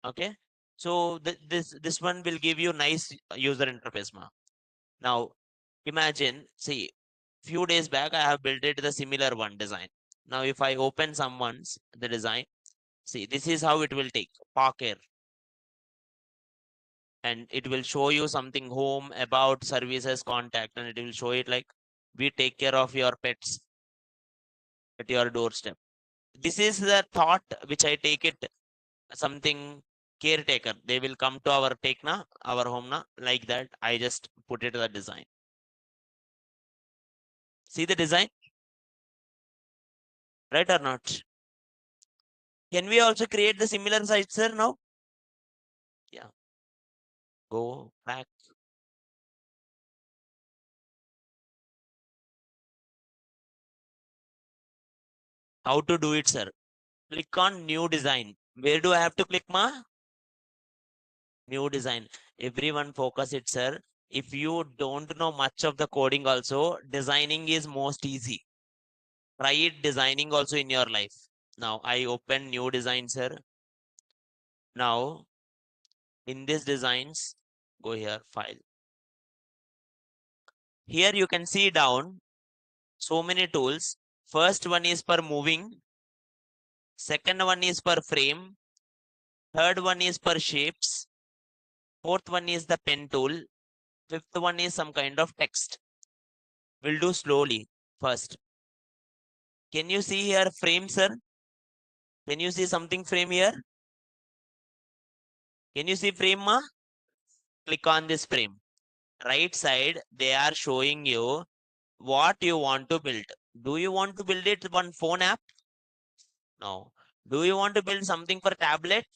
Okay. So this one will give you nice user interface. Now imagine, see, few days back I have built it the similar one design. Now if I open someone's the design, see, this is how it will take Parker, and it will show you something home, about, services, contact, and it will show it like we take care of your pets at your doorstep. This is the thought which I take it something caretaker. They will come to our take na, our home na, like that. I just put it the design. See the design, right or not? Can we also create the similar site, sir? Now, yeah. Go back. How to do it, sir? Click on new design. Where do I have to click, ma? New design. Everyone focus it, sir. If you don't know much of the coding also, designing is most easy. Try it designing also in your life. Now I open new design, sir. Now in this designs, go here, file. Here you can see down so many tools. First one is for moving. Second one is for frame. Third one is for shapes. Fourth one is the pen tool. Fifth one is some kind of text. We'll do slowly first. Can you see here frame, sir? Can you see something frame here? Can you see frame, ma? Click on this frame. Right side, they are showing you what you want to build. Do you want to build it one phone app? No. Do you want to build something for tablet?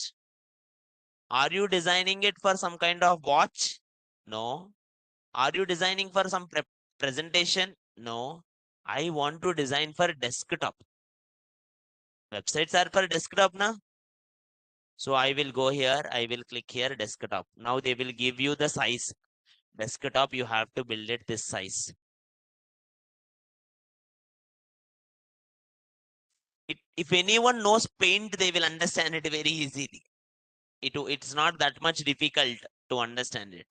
Are you designing it for some kind of watch? No. Are you designing for some presentation? No. I want to design for desktop. Websites are for desktop now. So I will go here. I will click here desktop. Now they will give you the size. Desktop, you have to build it this size. If anyone knows paint, they will understand it very easily. It's not that much difficult to understand it.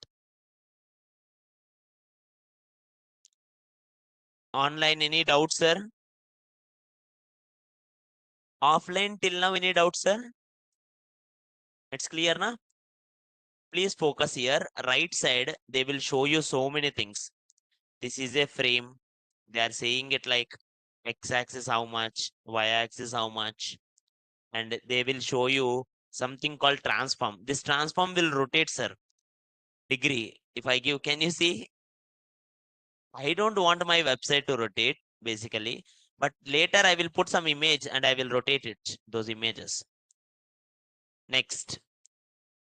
Online, any doubts, sir? Offline till now, any doubts, sir? It's clear now? Please focus here. Right side, they will show you so many things. This is a frame. They are saying it like x-axis how much, y-axis how much, and they will show you something called transform. This transform will rotate, sir. Degree. If I give, can you see? I don't want my website to rotate, basically. But later I will put some image and I will rotate it, those images. Next,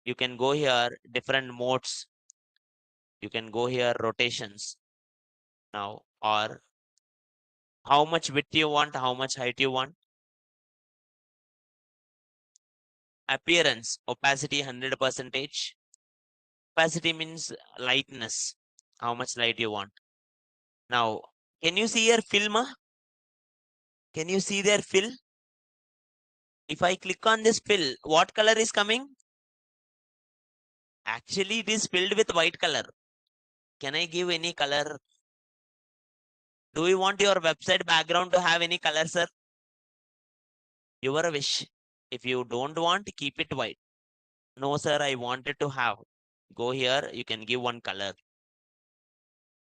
you can go here, different modes. You can go here, rotations now, or how much width you want, how much height you want. Appearance, opacity 100 percentage. Opacity means lightness, how much light you want. Now, can you see your film? Can you see their fill? If I click on this fill, what color is coming? Actually, it is filled with white color. Can I give any color? Do you want your website background to have any color, sir? Your wish. If you don't want, keep it white. No, sir, I wanted to have. Go here, you can give one color.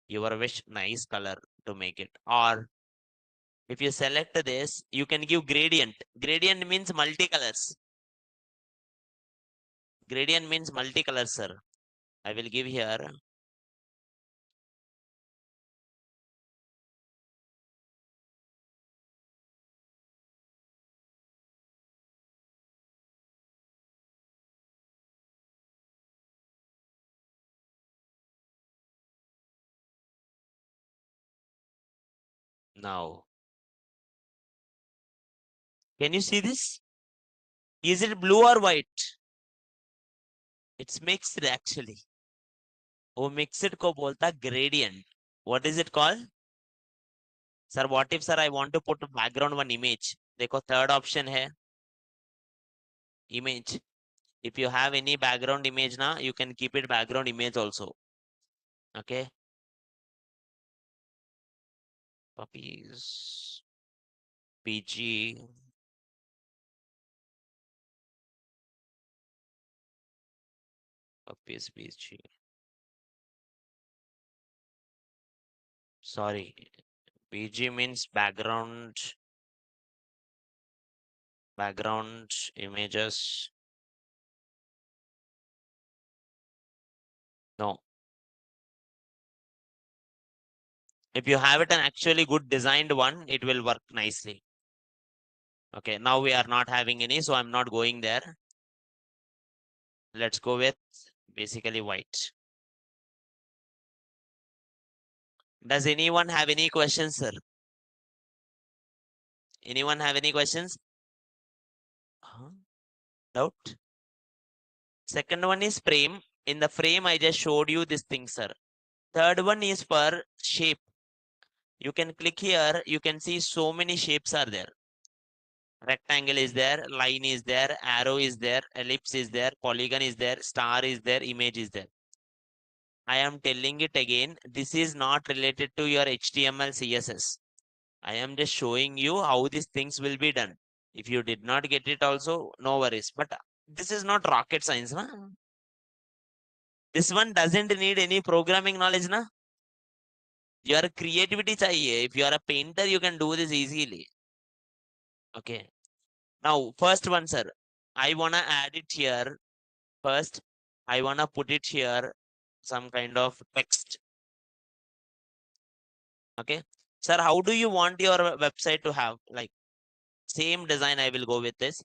Your wish, nice color to make it. Or if you select this, you can give gradient. Gradient means multicolors. Gradient means multicolor, sir. I will give here. Now, can you see this? Is it blue or white? It's mixed actually. वो mixed को बोलता gradient. What is it called? Sir, what if, sir, I want to put background one image? देखो third option है image. If you have any background image now, you can keep it background image also. Okay. Puppies. PG. Puppies PG. Sorry. PG means background images. No. If you have it an actually good designed one, it will work nicely. Okay, now we are not having any, so I'm not going there. Let's go with basically white. Does anyone have any questions, sir? Anyone have any questions? Doubt? Second one is frame. In the frame, I just showed you this thing, sir. Third one is for shape. You can click here. You can see so many shapes are there. Rectangle is there, line is there, arrow is there, ellipse is there, polygon is there, star is there, image is there. I am telling it again. This is not related to your HTML, CSS. I am just showing you how these things will be done. If you did not get it also, no worries. But this is not rocket science, na? This one doesn't need any programming knowledge, na? Your creativity chahiye. If you are a painter, you can do this easily. Okay. Now, first one, sir. I wanna add it here. First, I wanna put it here, some kind of text. Okay. Sir, how do you want your website to have? Like, same design, I will go with this.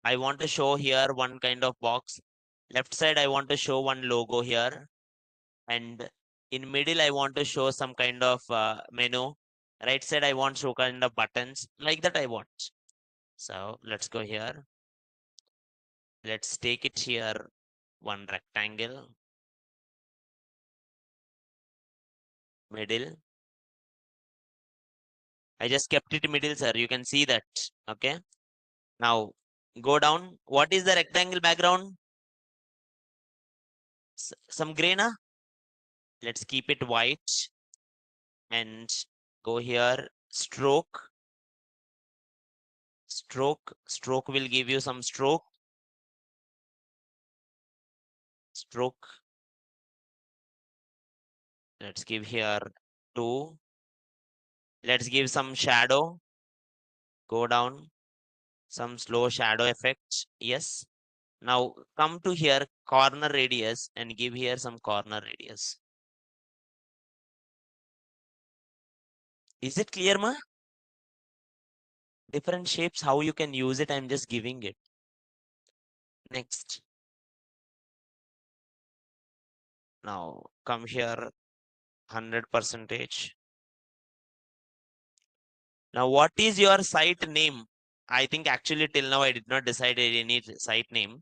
I want to show here one kind of box. Left side, I want to show one logo here. And in middle, I want to show some kind of menu. Right side, I want to show kind of buttons. Like that I want. So let's go here. Let's take it here. One rectangle. Middle. I just kept it middle, sir. You can see that. Okay. Now go down. What is the rectangle background? Some gray, na? Let's keep it white and go here. Stroke. Stroke will give you some stroke. Let's give here 2. Let's give some shadow. Go down. Some slow shadow effect. Yes. Now come to here, corner radius, and give here some corner radius. Is it clear, ma? Different shapes, how you can use it, I'm just giving it. Next. Now come here, 100%. Now what is your site name? I think actually till now I did not decide any site name.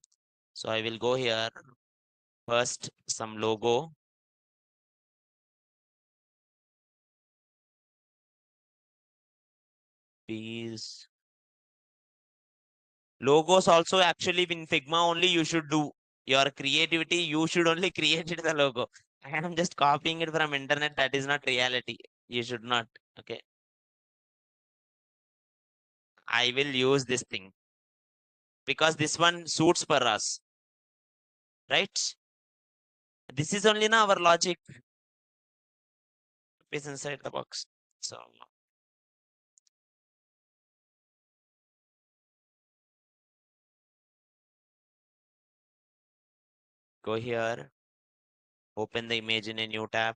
So I will go here. First, some logo. These logos also actually in Figma only you should do. Your creativity, you should only create it the logo. I am just copying it from internet. That is not reality. You should not. Okay. I will use this thing because this one suits for us, right? This is only now our logic is inside the box. So go here, open the image in a new tab,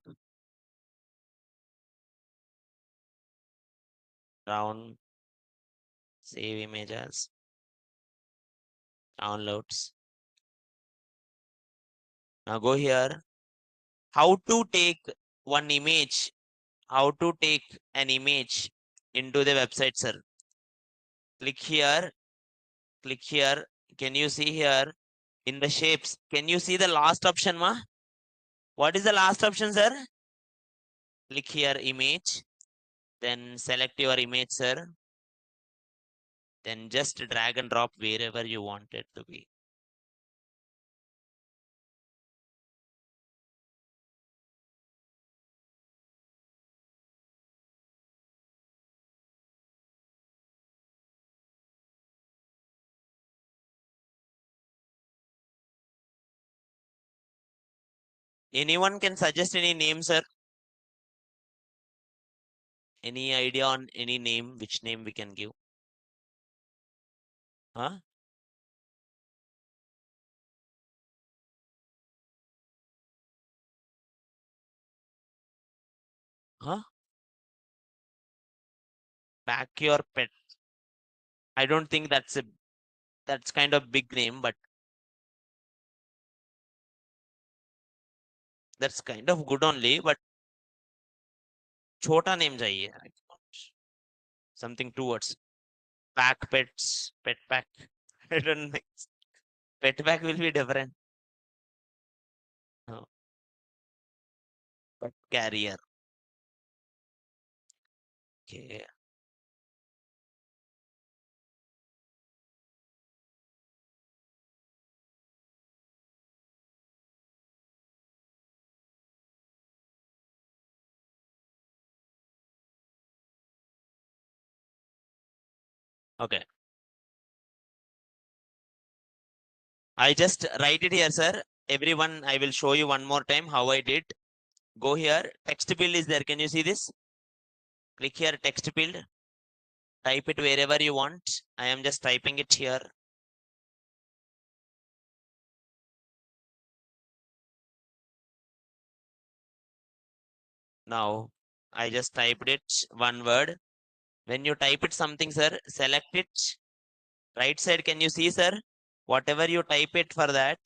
down, save images, downloads. Now go here. How to take one image, how to take an image into the website, sir. Click here, click here. Can you see here in the shapes? Can you see the last option, ma? What is the last option, sir? Click here, image. Then select your image, sir. Then just drag and drop wherever you want it to be. Anyone can suggest any name, sir? Any idea on any name? Which name we can give? Huh? Huh? Pack your pet. I don't think that's kind of big name, but that's kind of good only. But chota name चाहिए. Something two words. Pack pets, pet pack. I don't think pet pack will be different. No, pet carrier. Okay. Okay. I just write it here, sir. Everyone, I will show you one more time how I did. Go here. Text field is there. Can you see this? Click here, text field. Type it wherever you want. I am just typing it here. Now, I just typed it one word. When you type it something, sir, select it. Right side, can you see, sir? Whatever you type it for that,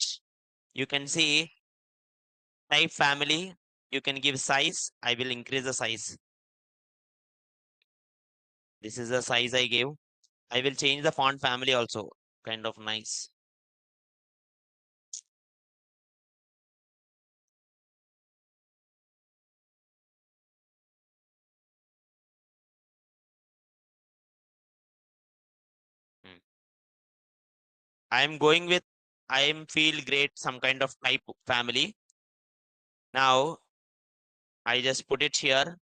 you can see type family. You can give size. I will increase the size. This is the size I gave. I will change the font family also. Kind of nice. I'm going with I'm feel great, some kind of type family. Now I just put it here.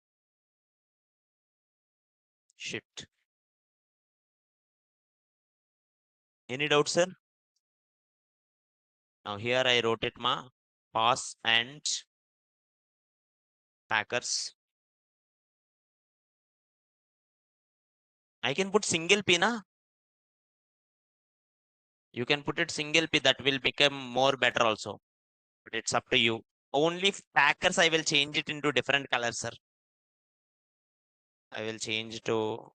Shit. Any doubt, sir? Now here I wrote it ma pass and Packers. I can put single P na. You can put it single P, that will become more better also. But it's up to you. Only Packers I will change it into different colors, sir. I will change to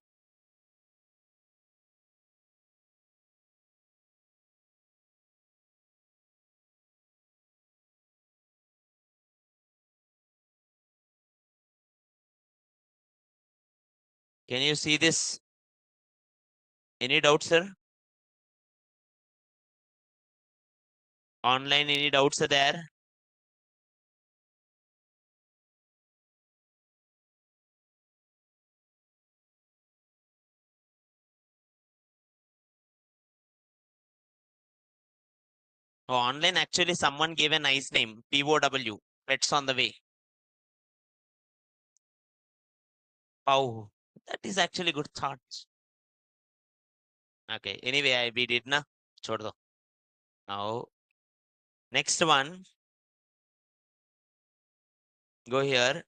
can you see this? Any doubts, sir? Online, any doubts are there? Oh, online actually someone gave a nice name, POW, pets on the way. Oh, that is actually good thoughts. Okay, anyway, we did na. Chhod do. Now, next one, go here.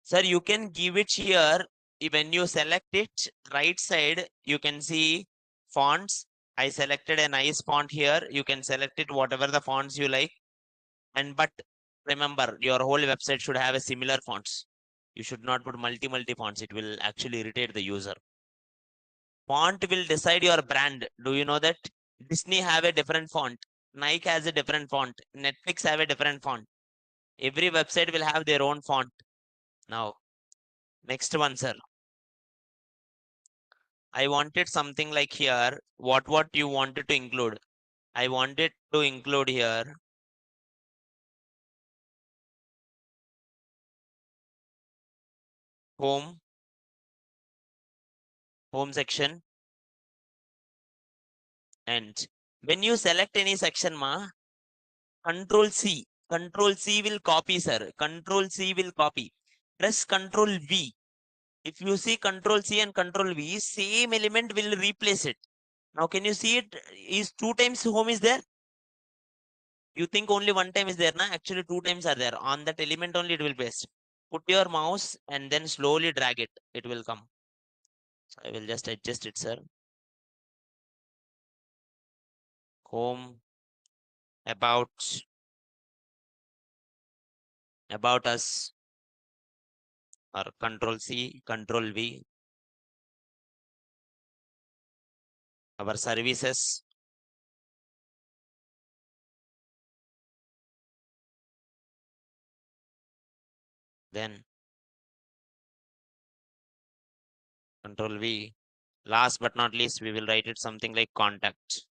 Sir, you can give it here. When you select it, right side, you can see fonts. I selected a nice font here. You can select it, whatever the fonts you like. And but remember, your whole website should have a similar fonts. You should not put multi fonts. It will actually irritate the user. Font will decide your brand. Do you know that? Disney have a different font. Nike has a different font. Netflix have a different font. Every website will have their own font. Now, next one, sir. I wanted something like here. What you wanted to include? I wanted to include here home, home section. And when you select any section, ma, Control C. Control C will copy, sir. Control C will copy. Press Control V. If you see Control C and Control V, same element will replace it. Now, can you see it? Is 2 times home is there? You think only 1 time is there, na? Actually, 2 times are there. On that element only it will paste. Put your mouse and then slowly drag it. It will come. So I will just adjust it, sir. Home, about us, or Control C, Control V. Our services. Then Control V. Last but not least, we will write it something like contact.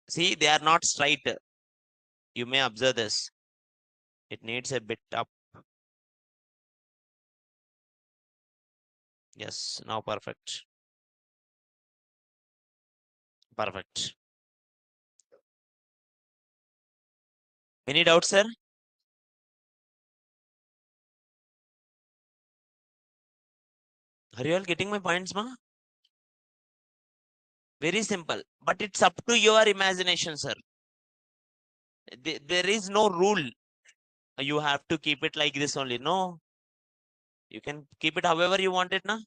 See, they are not straight. You may observe this. It needs a bit up. Yes, now perfect. Perfect. Any doubts, sir? Are you all getting my points, ma? Very simple. But it's up to your imagination, sir. There is no rule. You have to keep it like this only. No. You can keep it however you want it, na?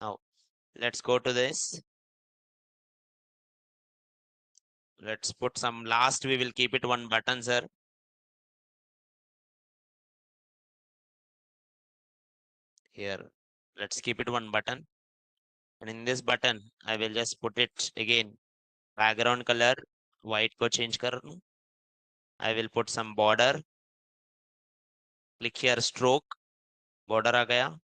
Now, let's go to this. Let's put some last. We will keep it one button, sir. Here. Let's keep it one button. And in this button, I will just put it again. Background color, white को change कर दूं. I will put some border. Click here stroke. Border आ गया.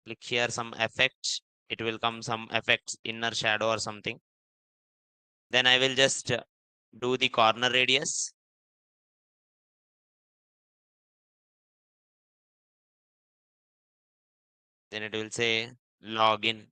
Click here some effects. It will come some effects, inner shadow or something. Then I will just do the corner radius. Then it will say login.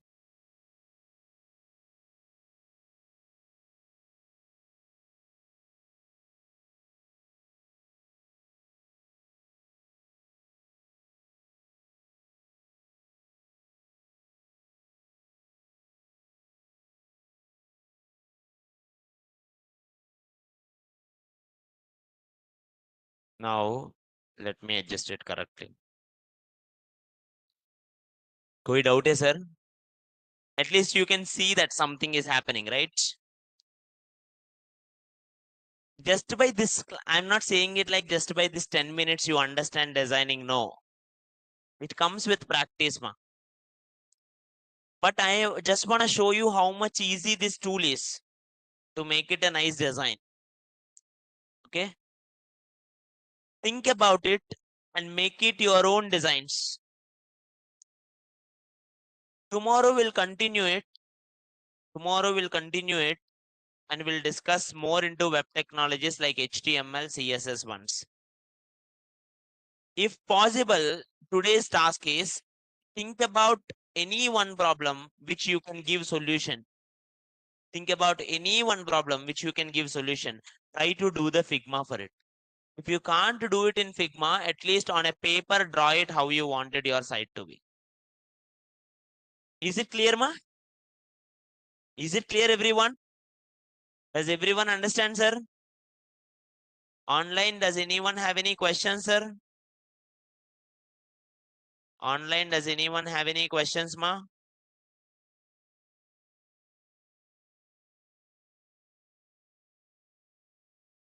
Now let me adjust it correctly. कोई doubt है sir? At least you can see that something is happening, right? Just by this, I'm not saying it like just by this 10 minutes you understand designing. No, it comes with practice, ma. But I just want to show you how much easy this tool is to make it a nice design. Okay, think about it and make it your own designs. Tomorrow we'll continue it. Tomorrow we'll continue it and we'll discuss more into web technologies like HTML, CSS ones. If possible, today's task is think about any one problem which you can give solution. Think about any one problem which you can give solution. Try to do the Figma for it. If you can't do it in Figma, at least on a paper, draw it how you wanted your site to be. Is it clear, ma? Is it clear, everyone? Does everyone understand, sir? Online, does anyone have any questions, sir? Online, does anyone have any questions, ma?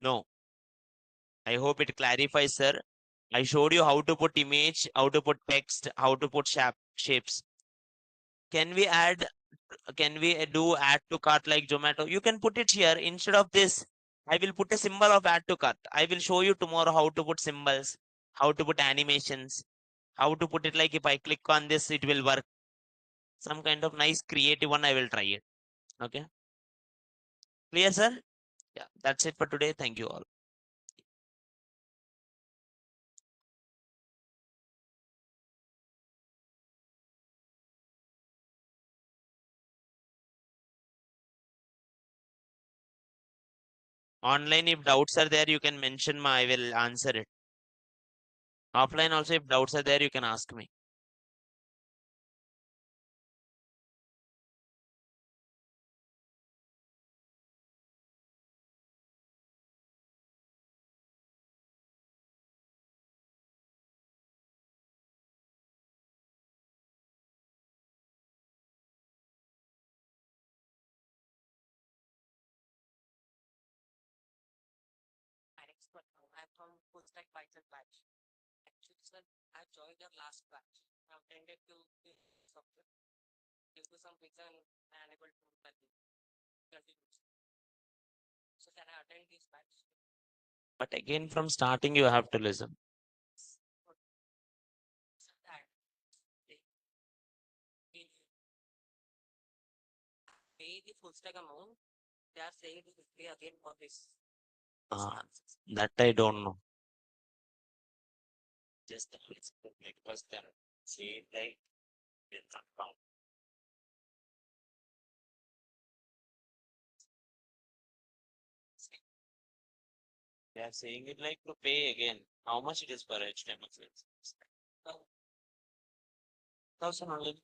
No. I hope it clarifies, sir. I showed you how to put image, how to put text, how to put shapes. Can we add, can we do add to cart like Zomato? You can put it here. Instead of this, I will put a symbol of add to cart. I will show you tomorrow how to put symbols, how to put animations, how to put it like if I click on this, it will work. Some kind of nice creative one, I will try it. Okay. Clear, sir? Yeah, that's it for today. Thank you all. Online, if doubts are there, you can mention my, I will answer it. Offline also, if doubts are there, you can ask me. My next one, I'm from Full Stack Python batch. Actually, sir, I joined your last batch. I attended to the software. Due to some reason, I am unable to continue. So can I attend this batch? But again, from starting, you have to listen. So that they pay the full stack amount, they are saying to pay again for this. That I don't know. Just like first time. See, like it's not found. They are saying it like to pay again. How much it is per HTML? 1,000 only.